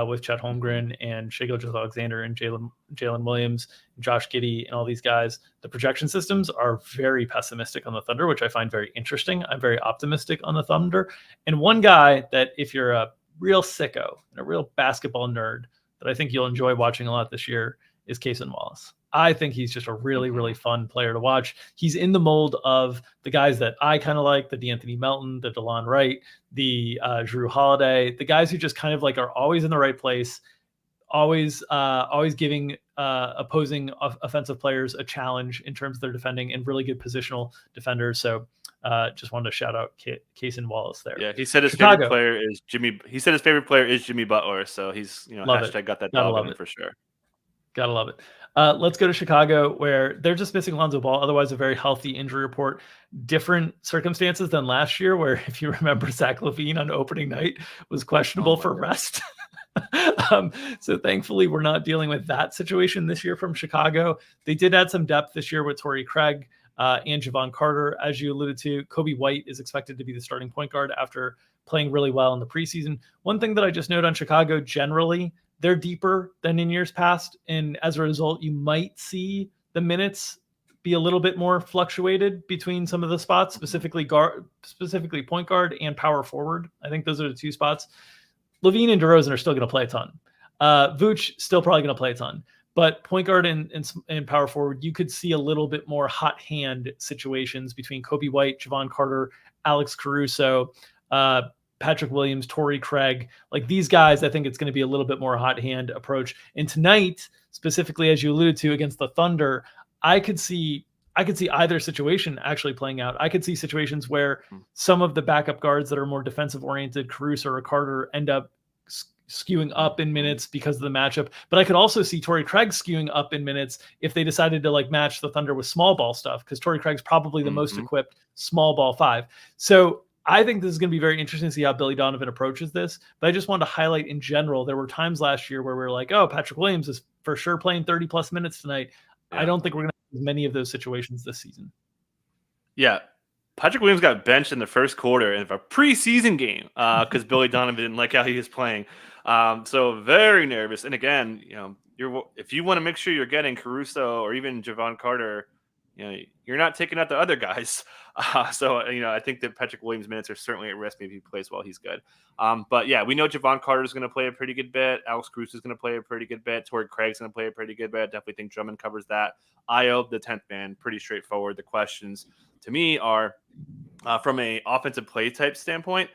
with Chet Holmgren and Shai Gilgeous-Alexander and Jalen Williams, and Josh Giddey, and all these guys. The projection systems are very pessimistic on the Thunder, which I find very interesting. I'm very optimistic on the Thunder. And one guy that, if you're a real sicko and a real basketball nerd, that I think you'll enjoy watching a lot this year is Cason Wallace. I think he's just a really, really fun player to watch. He's in the mold of the guys that I kind of like, the DeAnthony Melton, the DeLon Wright, the Jrue Holiday, the guys who just kind of are always in the right place, always giving opposing offensive players a challenge in terms of their defending, and really good positional defenders. So just wanted to shout out Cason Wallace there. Yeah, he said his Chicago. favorite player is Jimmy. He said his favorite player is Jimmy Butler. So he's hashtag got that dog in him for sure. Gotta love it. Let's go to Chicago, where they're just missing Lonzo Ball. Otherwise, a very healthy injury report. Different circumstances than last year, where, if you remember, Zach LaVine on opening night was questionable for rest. So thankfully, we're not dealing with that situation this year from Chicago. They did add some depth this year with Torrey Craig and Javon Carter. As you alluded to, Kobe White is expected to be the starting point guard after playing really well in the preseason. One thing that I just note on Chicago generally, they're deeper than in years past, and as a result, you might see the minutes be a little bit more fluctuated between some of the spots, specifically point guard and power forward. I think those are the two spots. LaVine and DeRozan are still going to play a ton. Vooch still probably going to play a ton, but point guard and power forward, you could see a little bit more hot hand situations between Kobe White, Javon Carter, Alex Caruso, Patrick Williams, Torrey Craig. Like, these guys, I think it's going to be a little bit more hot hand approach. And tonight, specifically, as you alluded to, against the Thunder, I could see either situation actually playing out. I could see situations where some of the backup guards that are more defensive oriented, Caruso or Carter, end up skewing up in minutes because of the matchup. But I could also see Torrey Craig skewing up in minutes if they decided to match the Thunder with small ball stuff, because Torrey Craig's probably the most equipped small ball five. So I think this is going to be very interesting to see how Billy Donovan approaches this. But I just wanted to highlight in general, there were times last year where we were like, oh, Patrick Williams is for sure playing 30 plus minutes tonight. Yeah. I don't think we're going to have many of those situations this season. Yeah. Patrick Williams got benched in the first quarter of a preseason game because Billy Donovan didn't like how he was playing. So very nervous. And again, if you want to make sure you're getting Caruso or even Javon Carter, you're not taking out the other guys. So I think that Patrick Williams' minutes are certainly at risk. Maybe he plays well, he's good. But yeah, we know Javon Carter is going to play a pretty good bit. Alex Caruso is going to play a pretty good bit. Torrey Craig's going to play a pretty good bit. I definitely think Drummond covers that. Io, the 10th man, pretty straightforward. The questions to me are from a offensive play type standpoint.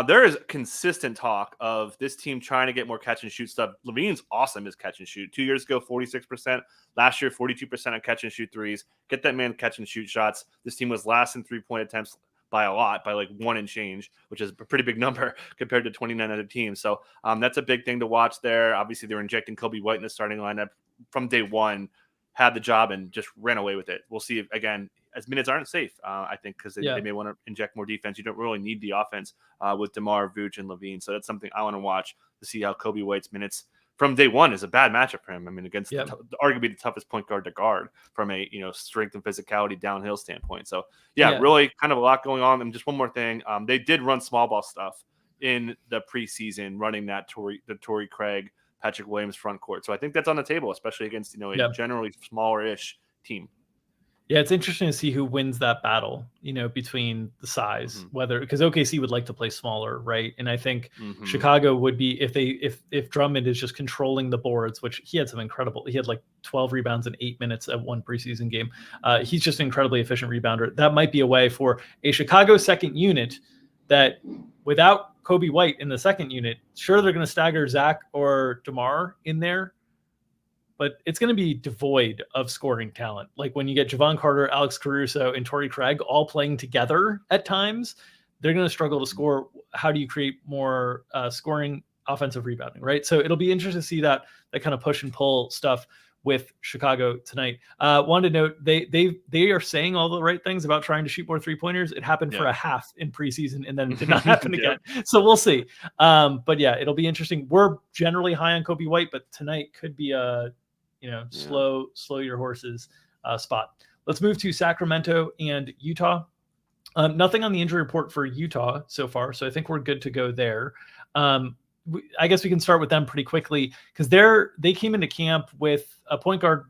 There is consistent talk of this team trying to get more catch and shoot stuff. LaVine's awesome as catch and shoot. 2 years ago, 46%. Last year, 42% on catch and shoot threes. Get that man catch and shoot shots. This team was last in 3-point attempts by a lot, by like 1 and change, which is a pretty big number compared to 29 other teams. So that's a big thing to watch there. Obviously, they're injecting Kobe White in the starting lineup from day one, had the job and just ran away with it. We'll see if, again, as minutes aren't safe, I think, because they may want to inject more defense. You don't really need the offense with DeMar, Vooch, and LaVine. So that's something I want to watch to see how Kobe White's minutes from day one is a bad matchup for him. I mean, against arguably the toughest point guard to guard from a strength and physicality downhill standpoint. So really kind of a lot going on. And just one more thing, they did run small ball stuff in the preseason, running that Torrey Craig, Patrick Williams front court. So I think that's on the table, especially against a generally smaller-ish team. Yeah, it's interesting to see who wins that battle, between the size, whether, because OKC would like to play smaller, right? And I think Chicago would be, if Drummond is just controlling the boards, which he had like 12 rebounds in 8 minutes at one preseason game. He's just an incredibly efficient rebounder. That might be a way for a Chicago second unit that, without Kobe White in the second unit, sure, they're going to stagger Zach or DeMar in there, but it's going to be devoid of scoring talent. Like when you get Javon Carter, Alex Caruso, and Torrey Craig all playing together at times, they're going to struggle to score. How do you create more scoring, offensive rebounding, right? So it'll be interesting to see that kind of push and pull stuff with Chicago tonight. Wanted to note, they are saying all the right things about trying to shoot more 3-pointers. It happened for a half in preseason, and then it did not happen again. So we'll see. But yeah, it'll be interesting. We're generally high on Kobe White, but tonight could be a slow your horses spot. Let's move to Sacramento and Utah. Nothing on the injury report for Utah so far, so I think we're good to go there. I guess we can start with them pretty quickly, because they came into camp with a point guard,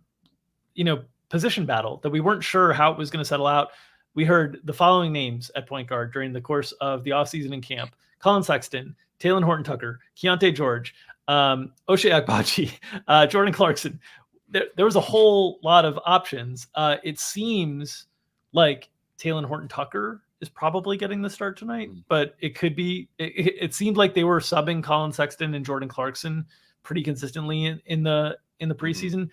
position battle that we weren't sure how it was going to settle out. We heard the following names at point guard during the course of the offseason in camp: Colin Sexton, Talen Horton-Tucker, Keontae George, Ochai Agbaji, Jordan Clarkson. There was a whole lot of options. It seems like Talen Horton-Tucker is probably getting the start tonight, but it could be. It seemed like they were subbing Colin Sexton and Jordan Clarkson pretty consistently in the preseason.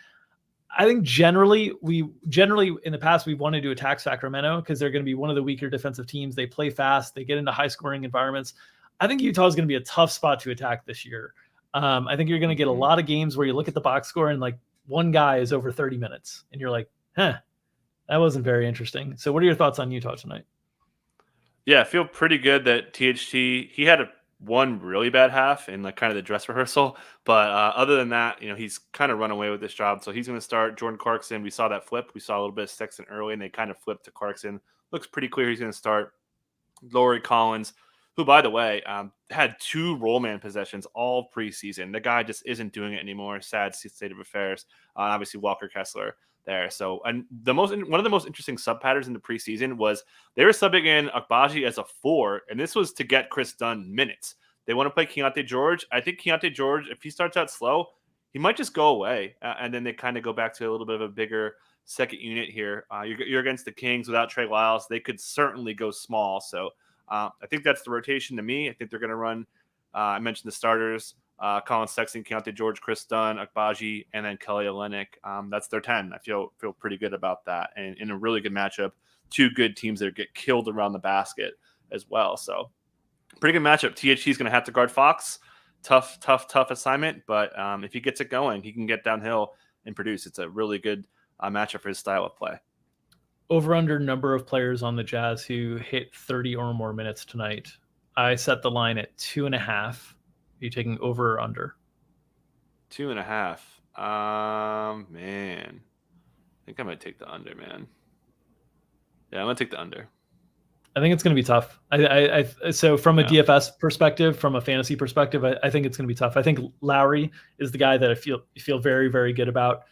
I think generally in the past we've wanted to attack Sacramento because they're going to be one of the weaker defensive teams. They play fast. They get into high scoring environments. I think Utah is going to be a tough spot to attack this year. I think you're going to get a lot of games where you look at the box score and like one guy is over 30 minutes and you're like, that wasn't very interesting. So what are your thoughts on Utah tonight? Yeah, I feel pretty good that THT, he had one really bad half in like kind of the dress rehearsal. But other than that, he's kind of run away with this job. So he's going to start Jordan Clarkson. We saw that flip. We saw a little bit of Sexton early, and they kind of flipped to Clarkson. Looks pretty clear he's going to start. Laurie Collins, who, by the way, had 2 roll man possessions all preseason. The guy just isn't doing it anymore. Sad state of affairs. Obviously, Walker Kessler there. So, and one of the most interesting sub patterns in the preseason was they were subbing in Agbaji as a 4, and this was to get Chris Dunn minutes. They want to play Keontae George. I think Keontae George, if he starts out slow, he might just go away, and then they kind of go back to a little bit of a bigger second unit here. You're against the Kings without Trey Lyles. They could certainly go small. So I think that's the rotation to me. I think they're going to run. I mentioned the starters. Colin Sexton, Keontae George, Chris Dunn, Agbaji, and then Kelly Olynyk. That's their 10. I feel pretty good about that. And in a really good matchup, 2 good teams that get killed around the basket as well. So pretty good matchup. THT is going to have to guard Fox. Tough assignment. But if he gets it going, he can get downhill and produce. It's a really good matchup for his style of play. Over under number of players on the Jazz who hit 30 or more minutes tonight. I set the line at 2.5. Are you taking over or under? 2.5. Man. I think I might take the under, man. Yeah, I'm going to take the under. I think it's going to be tough. So from a DFS perspective, from a fantasy perspective, I think it's going to be tough. I think Lowry is the guy that I feel very, very good about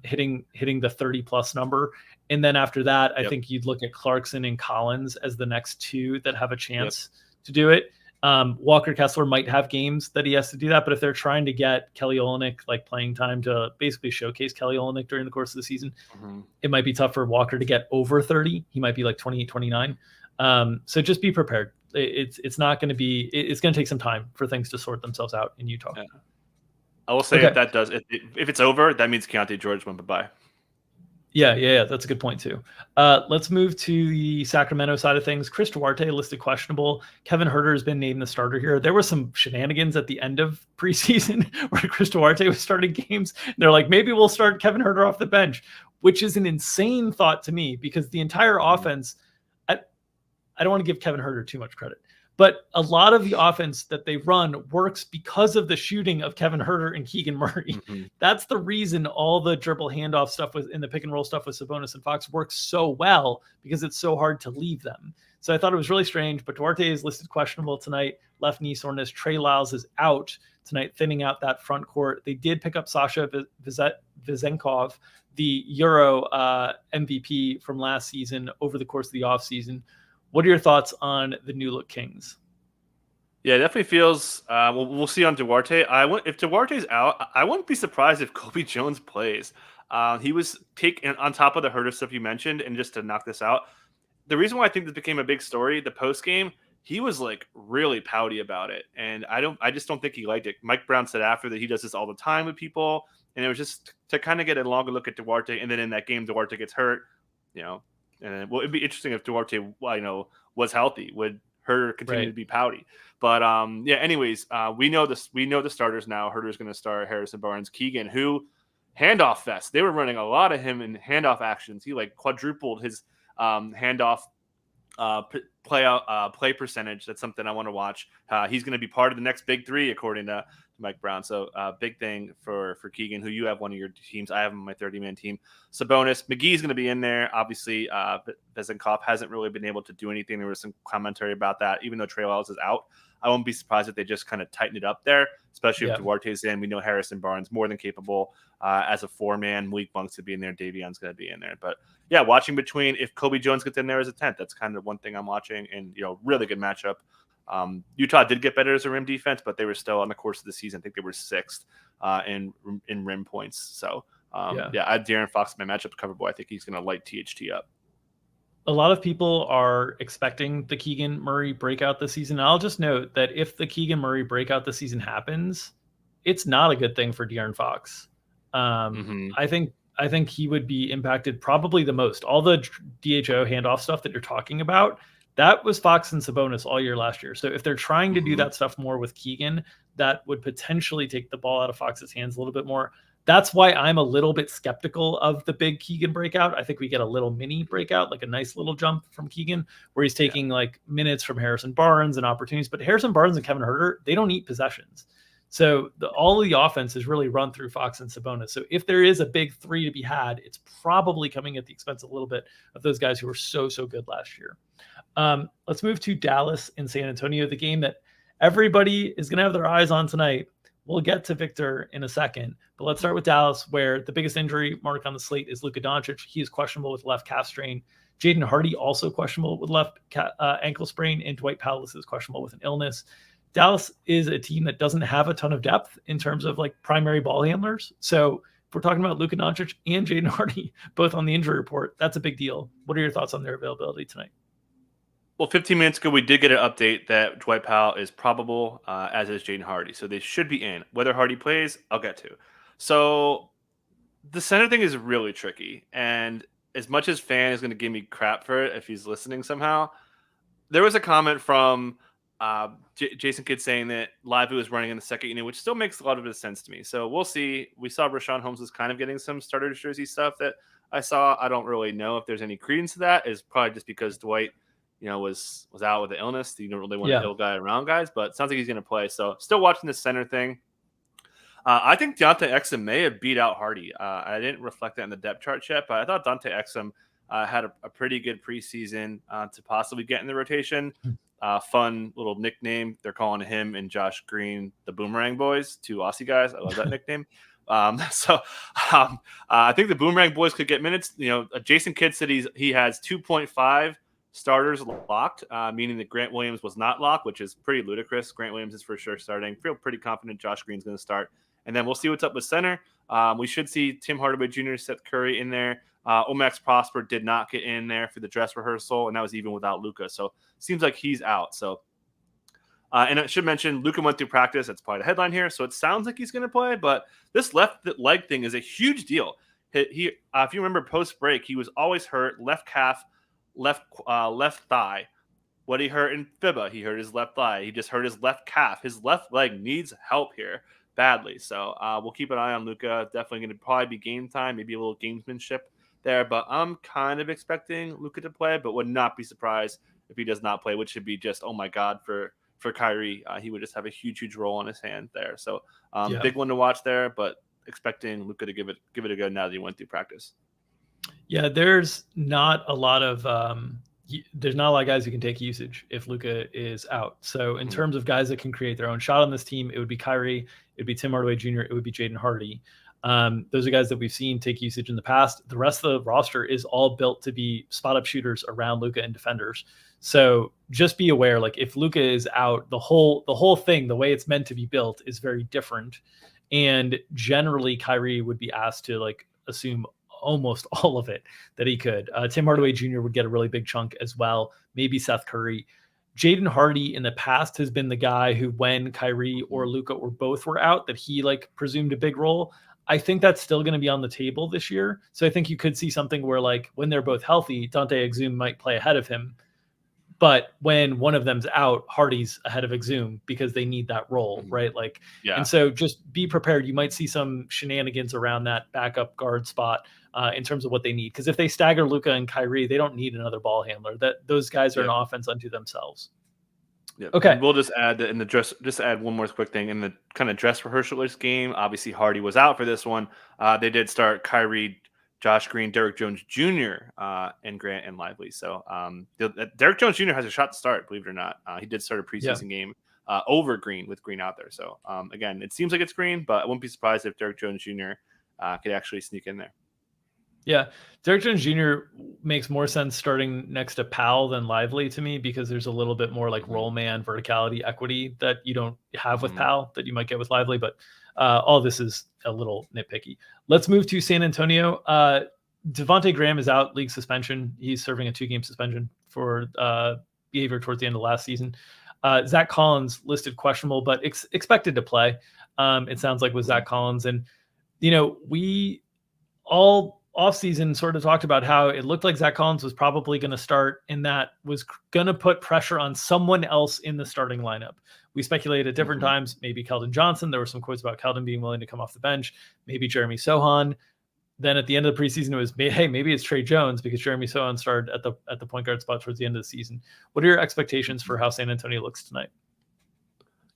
hitting the 30+ number. And then after that, I think you'd look at Clarkson and Collins as the next 2 that have a chance to do it. Walker Kessler might have games that he has to do that, but if they're trying to get Kelly Olynyk like playing time to basically showcase Kelly Olynyk during the course of the season, it might be tough for Walker to get over 30. He might be like 28, 29. So just be prepared. It's not going to be. It's going to take some time for things to sort themselves out in Utah. Yeah. I will say if it's over, that means Keontae George went bye-bye. Yeah. That's a good point too. Let's move to the Sacramento side of things. Chris Duarte listed questionable. Kevin Huerter has been named the starter here. There were some shenanigans at the end of preseason where Chris Duarte was starting games. They're like, maybe we'll start Kevin Huerter off the bench, which is an insane thought to me because the entire offense, I don't want to give Kevin Huerter too much credit, but a lot of the offense that they run works because of the shooting of Kevin Huerter and Keegan Murray. That's the reason all the dribble handoff stuff in the pick and roll stuff with Sabonis and Fox works so well because it's so hard to leave them. So I thought it was really strange, but Duarte is listed questionable tonight. Left knee soreness. Trey Lyles is out tonight, thinning out that front court. They did pick up Sasha Vezenkov, the Euro MVP from last season over the course of the offseason. What are your thoughts on the new look Kings? Yeah, it definitely feels. We'll see on Duarte. If Duarte's out, I wouldn't be surprised if Kobe Jones plays. He was taken on top of the Huerter stuff you mentioned, and just to knock this out, the reason why I think this became a big story, the post game, he was like really pouty about it, and I just don't think he liked it. Mike Brown said after that he does this all the time with people, and it was just to kind of get a longer look at Duarte. And then in that game, Duarte gets hurt, And it'd be interesting if Duarte, was healthy. Would Huerter continue to be pouty? But anyways, we know this. We know the starters now. Huerter's going to start. Harrison Barnes, Keegan, who handoff fest. They were running a lot of him in handoff actions. He like quadrupled his handoff play percentage. That's something I want to watch. He's going to be part of the next big 3, according to Mike Brown. So big thing for Keegan, who you have one of your teams. I have him on my 30-man team. Sabonis, McGee's going to be in there. Obviously, Vezenkov hasn't really been able to do anything. There was some commentary about that. Even though Trey Lyles is out, I won't be surprised if they just kind of tighten it up there, especially if Duarte's in. We know Harrison Barnes more than capable as a 4-man. Malik Monk's to be in there. Davion's going to be in there. But yeah, watching between if Kobe Jones gets in there as a 10th, that's kind of one thing I'm watching. And really good matchup. Utah did get better as a rim defense, but they were still on the course of the season. I think they were 6th in rim points. So I had De'Aaron Fox in my matchup cover boy. I think he's going to light THT up. A lot of people are expecting the Keegan Murray breakout this season. I'll just note that if the Keegan Murray breakout this season happens, it's not a good thing for De'Aaron Fox. I think he would be impacted probably the most. All the DHO handoff stuff that you're talking about, that was Fox and Sabonis all year last year. So if they're trying to do that stuff more with Keegan, that would potentially take the ball out of Fox's hands a little bit more. That's why I'm a little bit skeptical of the big Keegan breakout. I think we get a little mini breakout, like a nice little jump from Keegan, where he's taking like minutes from Harrison Barnes and opportunities. But Harrison Barnes and Kevin Huerter, they don't eat possessions. So all of the offense is really run through Fox and Sabonis. So if there is a big three to be had, it's probably coming at the expense a little bit of those guys who were so good last year. Let's move to Dallas and San Antonio, the game that everybody is going to have their eyes on tonight. We'll get to Victor in a second, but let's start with Dallas, where the biggest injury mark on the slate is Luka Doncic. He is questionable with left calf strain. Jaden Hardy also questionable with left ankle sprain, and Dwight Powell is questionable with an illness. Dallas is a team that doesn't have a ton of depth in terms of like primary ball handlers. So if we're talking about Luka Doncic and Jaden Hardy, both on the injury report, that's a big deal. What are your thoughts on their availability tonight? Well, 15 minutes ago, we did get an update that Dwight Powell is probable, as is Jaden Hardy. So they should be in. Whether Hardy plays, I'll get to. So the center thing is really tricky. And as much as Fan is going to give me crap for it if he's listening somehow, there was a comment from Jason Kidd saying that Lively was running in the second unit, which still makes a lot of sense to me. So we'll see. We saw Rashawn Holmes was kind of getting some starter jersey stuff that I saw. I don't really know if there's any credence to that. It's probably just because Dwight was out with the illness. You don't really want an ill guy around guys, but it sounds like he's going to play. So still watching the center thing. I think Dante Exum may have beat out Hardy. I didn't reflect that in the depth chart yet, but I thought Dante Exum had a pretty good preseason to possibly get in the rotation. Fun little nickname. They're calling him and Josh Green the Boomerang Boys, two Aussie guys. I love that nickname. I think the Boomerang Boys could get minutes. Jason Kidd said he has 2.5 starters locked, meaning that Grant Williams was not locked, which is pretty ludicrous. Grant Williams is for sure starting. Feel pretty confident Josh Green's going to start. And then we'll see what's up with center. We should see Tim Hardaway Jr., Seth Curry in there. Omax Prosper did not get in there for the dress rehearsal, and that was even without Luka. So seems like he's out. So, and I should mention Luka went through practice. That's probably the headline here. So it sounds like he's going to play, but this left leg thing is a huge deal. He if you remember post break, he was always hurt, left calf, left thigh. What he hurt in FIBA, he hurt his left thigh. He just hurt his left calf. His left leg needs help here badly. So we'll keep an eye on Luka. Definitely going to probably be game time, maybe a little gamesmanship there. But I'm kind of expecting Luka to play, but would not be surprised if he does not play, which should be just, oh my God, for Kyrie. He would just have a huge role on his hand there. So big one to watch there, but expecting Luka to give it a go now that he went through practice. Yeah, there's not a lot of guys who can take usage if Luka is out. So in terms of guys that can create their own shot on this team, it would be Kyrie, it would be Tim Hardaway Jr., it would be Jaden Hardy. Those are guys that we've seen take usage in the past. The rest of the roster is all built to be spot-up shooters around Luka and defenders. So just be aware, like if Luka is out, the whole thing, the way it's meant to be built is very different. And generally Kyrie would be asked to like assume almost all of it that he could. Tim Hardaway Jr. would get a really big chunk as well. Maybe Seth Curry. Jaden Hardy in the past has been the guy who, when Kyrie or Luka or both were out, that he like presumed a big role. I think that's still going to be on the table this year. So I think you could see something where like when they're both healthy, Dante Exum might play ahead of him. But when one of them's out, Hardy's ahead of Exum because they need that role, right? Like, and so just be prepared. You might see some shenanigans around that backup guard spot in terms of what they need. Because if they stagger Luka and Kyrie, they don't need another ball handler. That those guys are an offense unto themselves. Yeah. Okay. And we'll just add that in the dress. Just add one more quick thing in the kind of dress rehearsalist game. Obviously, Hardy was out for this one. They did start Kyrie, Josh Green, Derrick Jones Jr., and Grant and Lively. So Derrick Jones Jr. has a shot to start, believe it or not. He did start a preseason game over Green with Green out there. So again, it seems like it's Green, but I wouldn't be surprised if Derrick Jones Jr. Could actually sneak in there. Yeah, Derrick Jones Jr. makes more sense starting next to Powell than Lively to me because there's a little bit more like roll man verticality equity that you don't have with Powell that you might get with Lively. But all this is a little nitpicky. Let's move to San Antonio. Devontae Graham is out, league suspension. He's serving a 2-game suspension for behavior towards the end of last season. Zach Collins listed questionable, but expected to play. It sounds like with Zach Collins. And, we all offseason sort of talked about how it looked like Zach Collins was probably going to start, and that was going to put pressure on someone else in the starting lineup. We speculated at different times, maybe Keldon Johnson. There were some quotes about Keldon being willing to come off the bench, maybe Jeremy Sohan. Then at the end of the preseason, it was, hey, maybe it's Trey Jones, because Jeremy Sohan started at the point guard spot towards the end of the season. What are your expectations for how San Antonio looks tonight?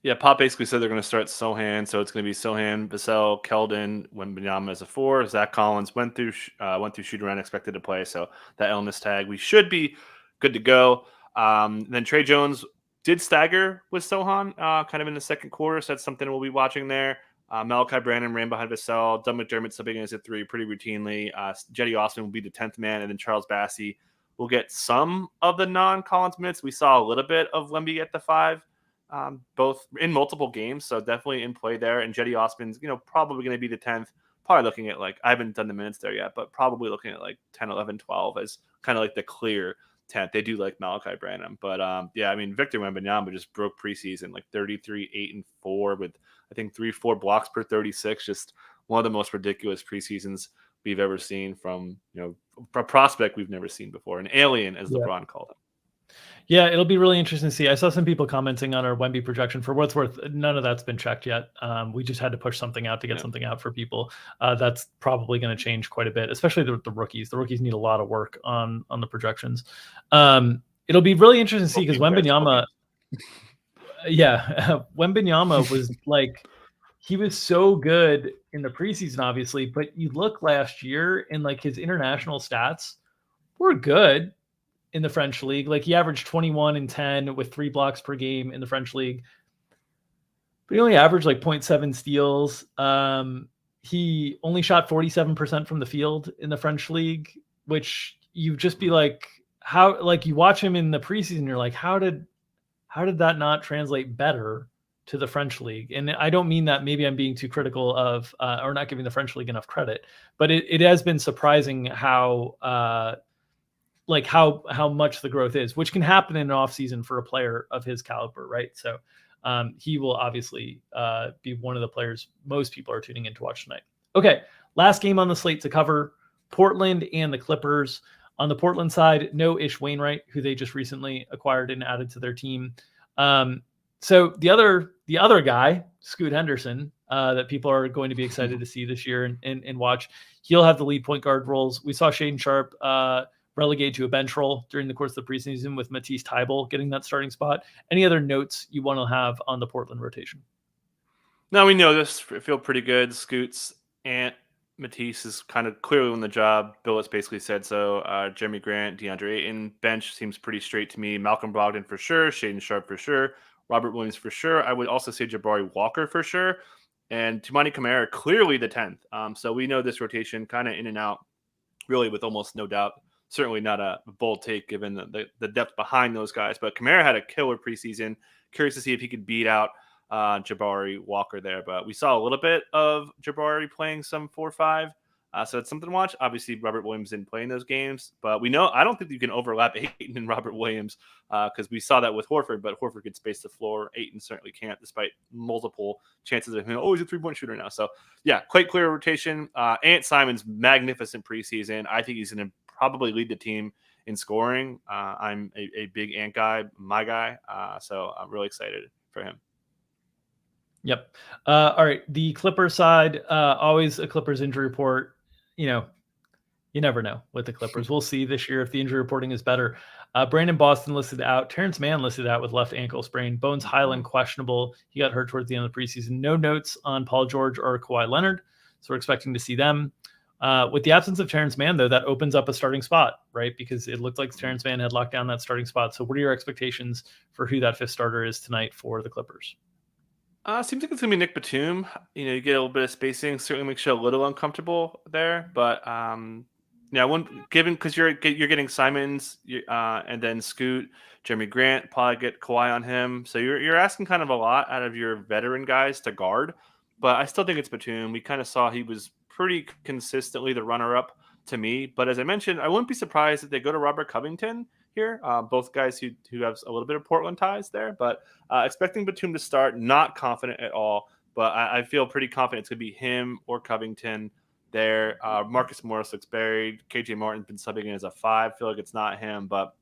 Yeah, Pop basically said they're going to start Sohan, so it's going to be Sohan, Vassell, Keldon, Wembanyama as a 4. Zach Collins went through shoot around, expected to play, so that illness tag, we should be good to go. Then Trey Jones did stagger with Sohan kind of in the second quarter, so that's something we'll be watching there. Malachi Branham ran behind Vassell. Doug McDermott subbing as a 3 pretty routinely. Jetty Austin will be the 10th man, and then Charles Bassey will get some of the non-Collins minutes. We saw a little bit of Wemby at the 5. Both in multiple games, so definitely in play there. And Jetty Osman's, probably going to be the 10th. Probably looking at I haven't done the minutes there yet, but probably looking at 10, 11, 12 as kind of the clear 10th. They do like Malachi Branham, but Victor Wembanyama just broke preseason 33, 8, and 4 with I think 3-4 blocks per 36. Just one of the most ridiculous preseasons we've ever seen from a prospect we've never seen before, an alien as LeBron called him. Yeah, it'll be really interesting to see. I saw some people commenting on our Wemby projection. For what's worth, none of that's been checked yet. We just had to push something out to get something out for people. That's probably going to change quite a bit, especially the rookies. The rookies need a lot of work on the projections. It'll be really interesting to see because Wembanyama, Wembanyama was he was so good in the preseason, obviously, but you look last year and his international stats were good in the French league. He averaged 21 and 10 with 3 blocks per game in the French league, but he only averaged 0.7 steals. He only shot 47% from the field in the French league, which you just be how, you watch him in the preseason, you're how did that not translate better to the French league? And I don't mean that maybe I'm being too critical of, or not giving the French league enough credit, but it has been surprising how, how much the growth is, which can happen in an off season for a player of his caliber. Right. So he will obviously be one of the players most people are tuning in to watch tonight. Okay. Last game on the slate to cover: Portland and the Clippers. On the Portland side, no Ish Wainwright, who they just recently acquired and added to their team. So the other guy, Scoot Henderson, that people are going to be excited to see this year and watch, he'll have the lead point guard roles. We saw Shaedon Sharpe relegated to a bench role during the course of the preseason, with Matisse Thybulle getting that starting spot. Any other notes you want to have on the Portland rotation? No, we know this. Feel pretty good. Scoots and Matisse is kind of clearly on the job. Billups basically said so. Jeremy Grant, DeAndre Ayton, bench seems pretty straight to me. Malcolm Brogdon for sure. Shaedon Sharpe for sure. Robert Williams for sure. I would also say Jabari Walker for sure. And Toumani Camara, clearly the 10th. So we know this rotation kind of in and out, really with almost no doubt. Certainly not a bold take given the depth behind those guys. But Camara had a killer preseason. Curious to see if he could beat out Jabari Walker there. But we saw a little bit of Jabari playing some 4-5. So it's something to watch. Obviously, Robert Williams didn't play in those games. But we know, I don't think you can overlap Ayton and Robert Williams because we saw that with Horford. But Horford could space the floor. Ayton certainly can't, despite multiple chances of him. Oh, he's a 3-point shooter now. So, yeah, quite clear rotation. Ant Simon's magnificent preseason. I think he's going to probably lead the team in scoring. I'm a big Ant guy, my guy. So I'm really excited for him. Yep. All right. The Clippers side, always a Clippers injury report. You never know with the Clippers. We'll see this year if the injury reporting is better. Brandon Boston listed out. Terrence Mann listed out with left ankle sprain. Bones Highland questionable. He got hurt towards the end of the preseason. No notes on Paul George or Kawhi Leonard. So we're expecting to see them. With the absence of Terrence Mann, though, that opens up a starting spot, right? Because it looked like Terrence Mann had locked down that starting spot. So what are your expectations for who that fifth starter is tonight for the Clippers? Seems like it's gonna be Nick Batum. You get a little bit of spacing, certainly makes you a little uncomfortable there. But given because you're getting Simons and then Scoot, Jeremy Grant, probably get Kawhi on him. So you're asking kind of a lot out of your veteran guys to guard. But I still think it's Batum. We kind of saw he was pretty consistently the runner-up to me. But as I mentioned, I wouldn't be surprised if they go to Robert Covington here. Both guys who have a little bit of Portland ties there. But expecting Batum to start, not confident at all but I feel pretty confident it's going to be him or Covington there. Marcus Morris looks buried. KJ Martin's been subbing in as a 5. Feel like it's not him, but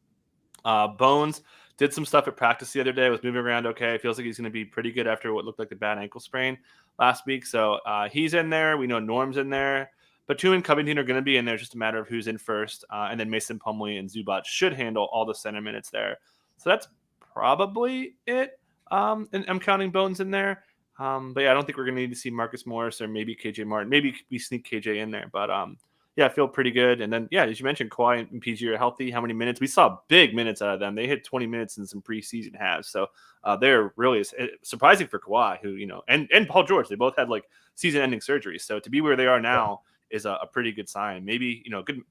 Bones did some stuff at practice the other day, was moving around okay. Feels like he's going to be pretty good after what looked like the bad ankle sprain last week. So he's in there. We know Norm's in there. Batum and Covington are going to be in there. It's just a matter of who's in first. And then Mason Plumlee and Zubac should handle all the center minutes there. So that's probably it. And I'm counting Bones in there. But yeah, I don't think we're going to need to see Marcus Morris or maybe KJ Martin. Maybe we sneak KJ in there. But yeah, I feel pretty good. And then, yeah, as you mentioned, Kawhi and PG are healthy. How many minutes? We saw big minutes out of them. They hit 20 minutes in some preseason halves. So they're really surprising for Kawhi, who, and Paul George. They both had like season-ending surgeries. So to be where they are now is a pretty good sign. Maybe,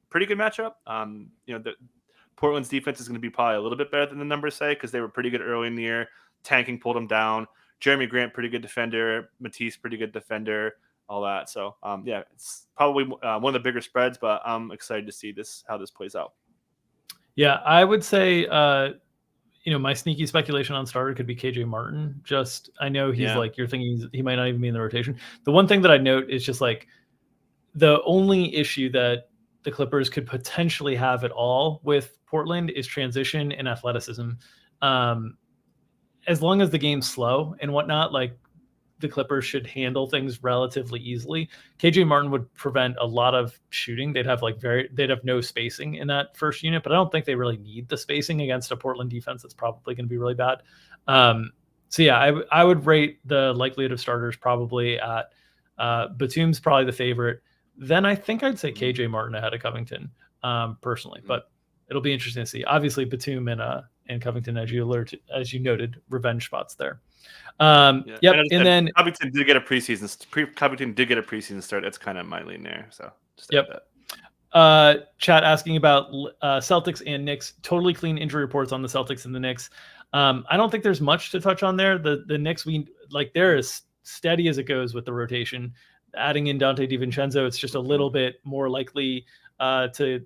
pretty good matchup. The Portland's defense is going to be probably a little bit better than the numbers say because they were pretty good early in the year. Tanking pulled them down. Jeremy Grant, pretty good defender. Matisse, pretty good defender. All that. So, yeah, it's probably one of the bigger spreads, but I'm excited to see how this plays out. Yeah, I would say, my sneaky speculation on starter could be KJ Martin. I know he's like, you're thinking he might not even be in the rotation. The one thing that I note is just like the only issue that the Clippers could potentially have at all with Portland is transition and athleticism. As long as the game's slow and whatnot, like, the Clippers should handle things relatively easily. KJ Martin would prevent a lot of shooting. They'd have no spacing in that first unit, but I don't think they really need the spacing against a Portland defense that's probably going to be really bad. So yeah, I would rate the likelihood of starters probably at Batum's probably the favorite. Then I think I'd say KJ Martin ahead of Covington personally, but it'll be interesting to see. Obviously Batum and Covington, as you noted, revenge spots there. And then Covington did get a preseason start. That's kind of my lean there. So chat asking about Celtics and Knicks. Totally clean injury reports on the Celtics and the Knicks. I don't think there's much to touch on there. The Knicks, they're as steady as it goes with the rotation. Adding in Dante DiVincenzo, it's just a little bit more likely to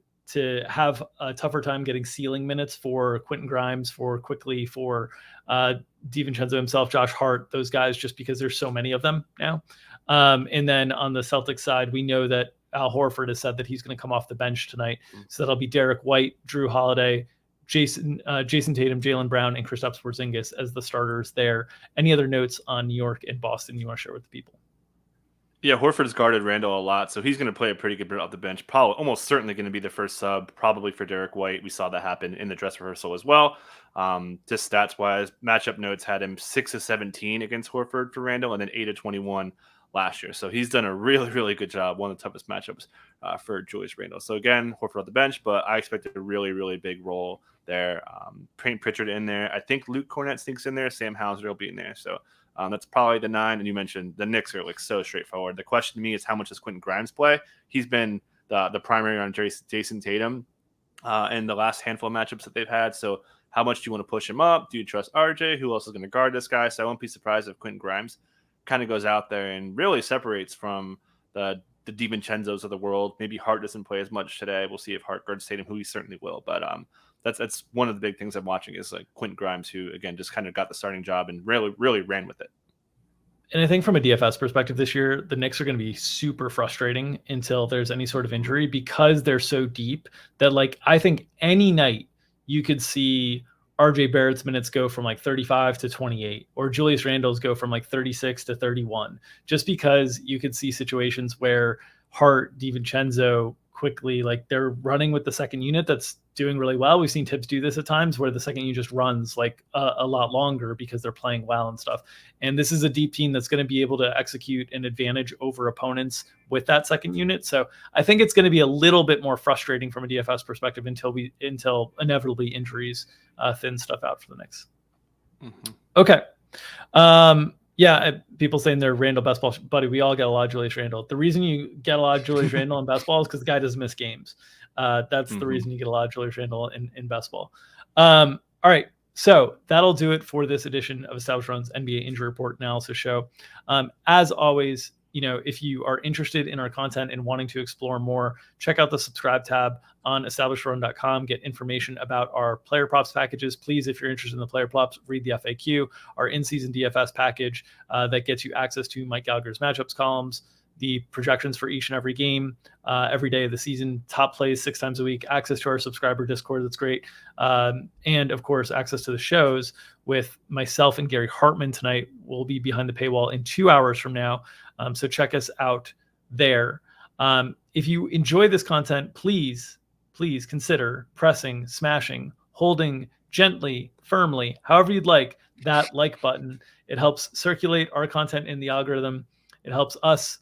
have a tougher time getting ceiling minutes for Quentin Grimes, for Quickly, for DiVincenzo himself, Josh Hart, those guys, just because there's so many of them now. And then on the Celtics side, we know that Al Horford has said that he's going to come off the bench tonight. So that'll be Derek White, Drew Holiday, Jason Tatum, Jaylen Brown, and Kristaps Porzingis as the starters there. Any other notes on New York and Boston you want to share with the people? Yeah, Horford's guarded Randall a lot, so he's going to play a pretty good bit off the bench. Probably, almost certainly going to be the first sub, probably for Derek White. We saw that happen in the dress rehearsal as well. Just stats-wise, matchup notes had him 6 of 17 against Horford for Randall, and then 8 of 21 last year. So he's done a really, really good job. One of the toughest matchups for Julius Randle. So again, Horford on the bench, but I expect a really, really big role there. Payne Pritchard in there. I think Luke Cornett sneaks in there. Sam Hauser will be in there. So that's probably the 9. And you mentioned the Knicks are like so straightforward. The question to me is how much does Quentin Grimes play? He's been the primary on Jason Tatum in the last handful of matchups that they've had. So how much do you want to push him up? Do you trust RJ? Who else is going to guard this guy? So I won't be surprised if Quentin Grimes kind of goes out there and really separates from the DiVincenzos of the world. Maybe Hart doesn't play as much today. We'll see if Hart guards Tatum, who he certainly will. But that's one of the big things I'm watching is like Quentin Grimes, who again just kind of got the starting job and really ran with it. And I think from a DFS perspective this year, the Knicks are going to be super frustrating until there's any sort of injury because they're so deep that, like, I think any night you could see RJ Barrett's minutes go from like 35 to 28 or Julius Randle's go from like 36 to 31, just because you could see situations where Hart, DiVincenzo quickly, like they're running with the second unit that's doing really well. We've seen Tibbs do this at times where the second unit just runs like a lot longer because they're playing well and stuff. And this is a deep team that's going to be able to execute an advantage over opponents with that second unit. So I think it's going to be a little bit more frustrating from a DFS perspective until inevitably injuries thin stuff out for the Knicks. Mm-hmm. Okay. People saying they're Randle best ball buddy. We all get a lot of Julius Randle. The reason you get a lot of Julius Randle in best ball is because the guy doesn't miss games. That's the reason you get a lot of Julius Randle in best ball. All right. So that'll do it for this edition of Established Run's NBA Injury Report Analysis Show. As always, if you are interested in our content and wanting to explore more, check out the subscribe tab on establishedrun.com. Get information about our player props packages. Please, if you're interested in the player props, read the FAQ. Our in-season DFS package that gets you access to Mike Gallagher's matchups columns, the projections for each and every game, every day of the season, top plays 6 times a week, access to our subscriber Discord. That's great. And of course, access to the shows with myself and Gary Hartman tonight. We'll be behind the paywall in 2 hours from now. So check us out there. If you enjoy this content, please consider pressing, smashing, holding gently, firmly, however you'd like, that like button. It helps circulate our content in the algorithm. It helps us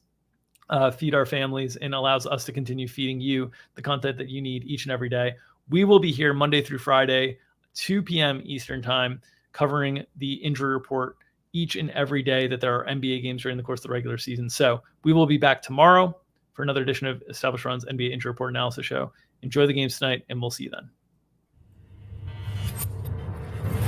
feed our families and allows us to continue feeding you the content that you need each and every day. We will be here Monday through Friday, 2 p.m. Eastern time, covering the injury report each and every day that there are NBA games during the course of the regular season. So we will be back tomorrow for another edition of Established Run's NBA Injury Report Analysis Show. Enjoy the games tonight, and we'll see you then.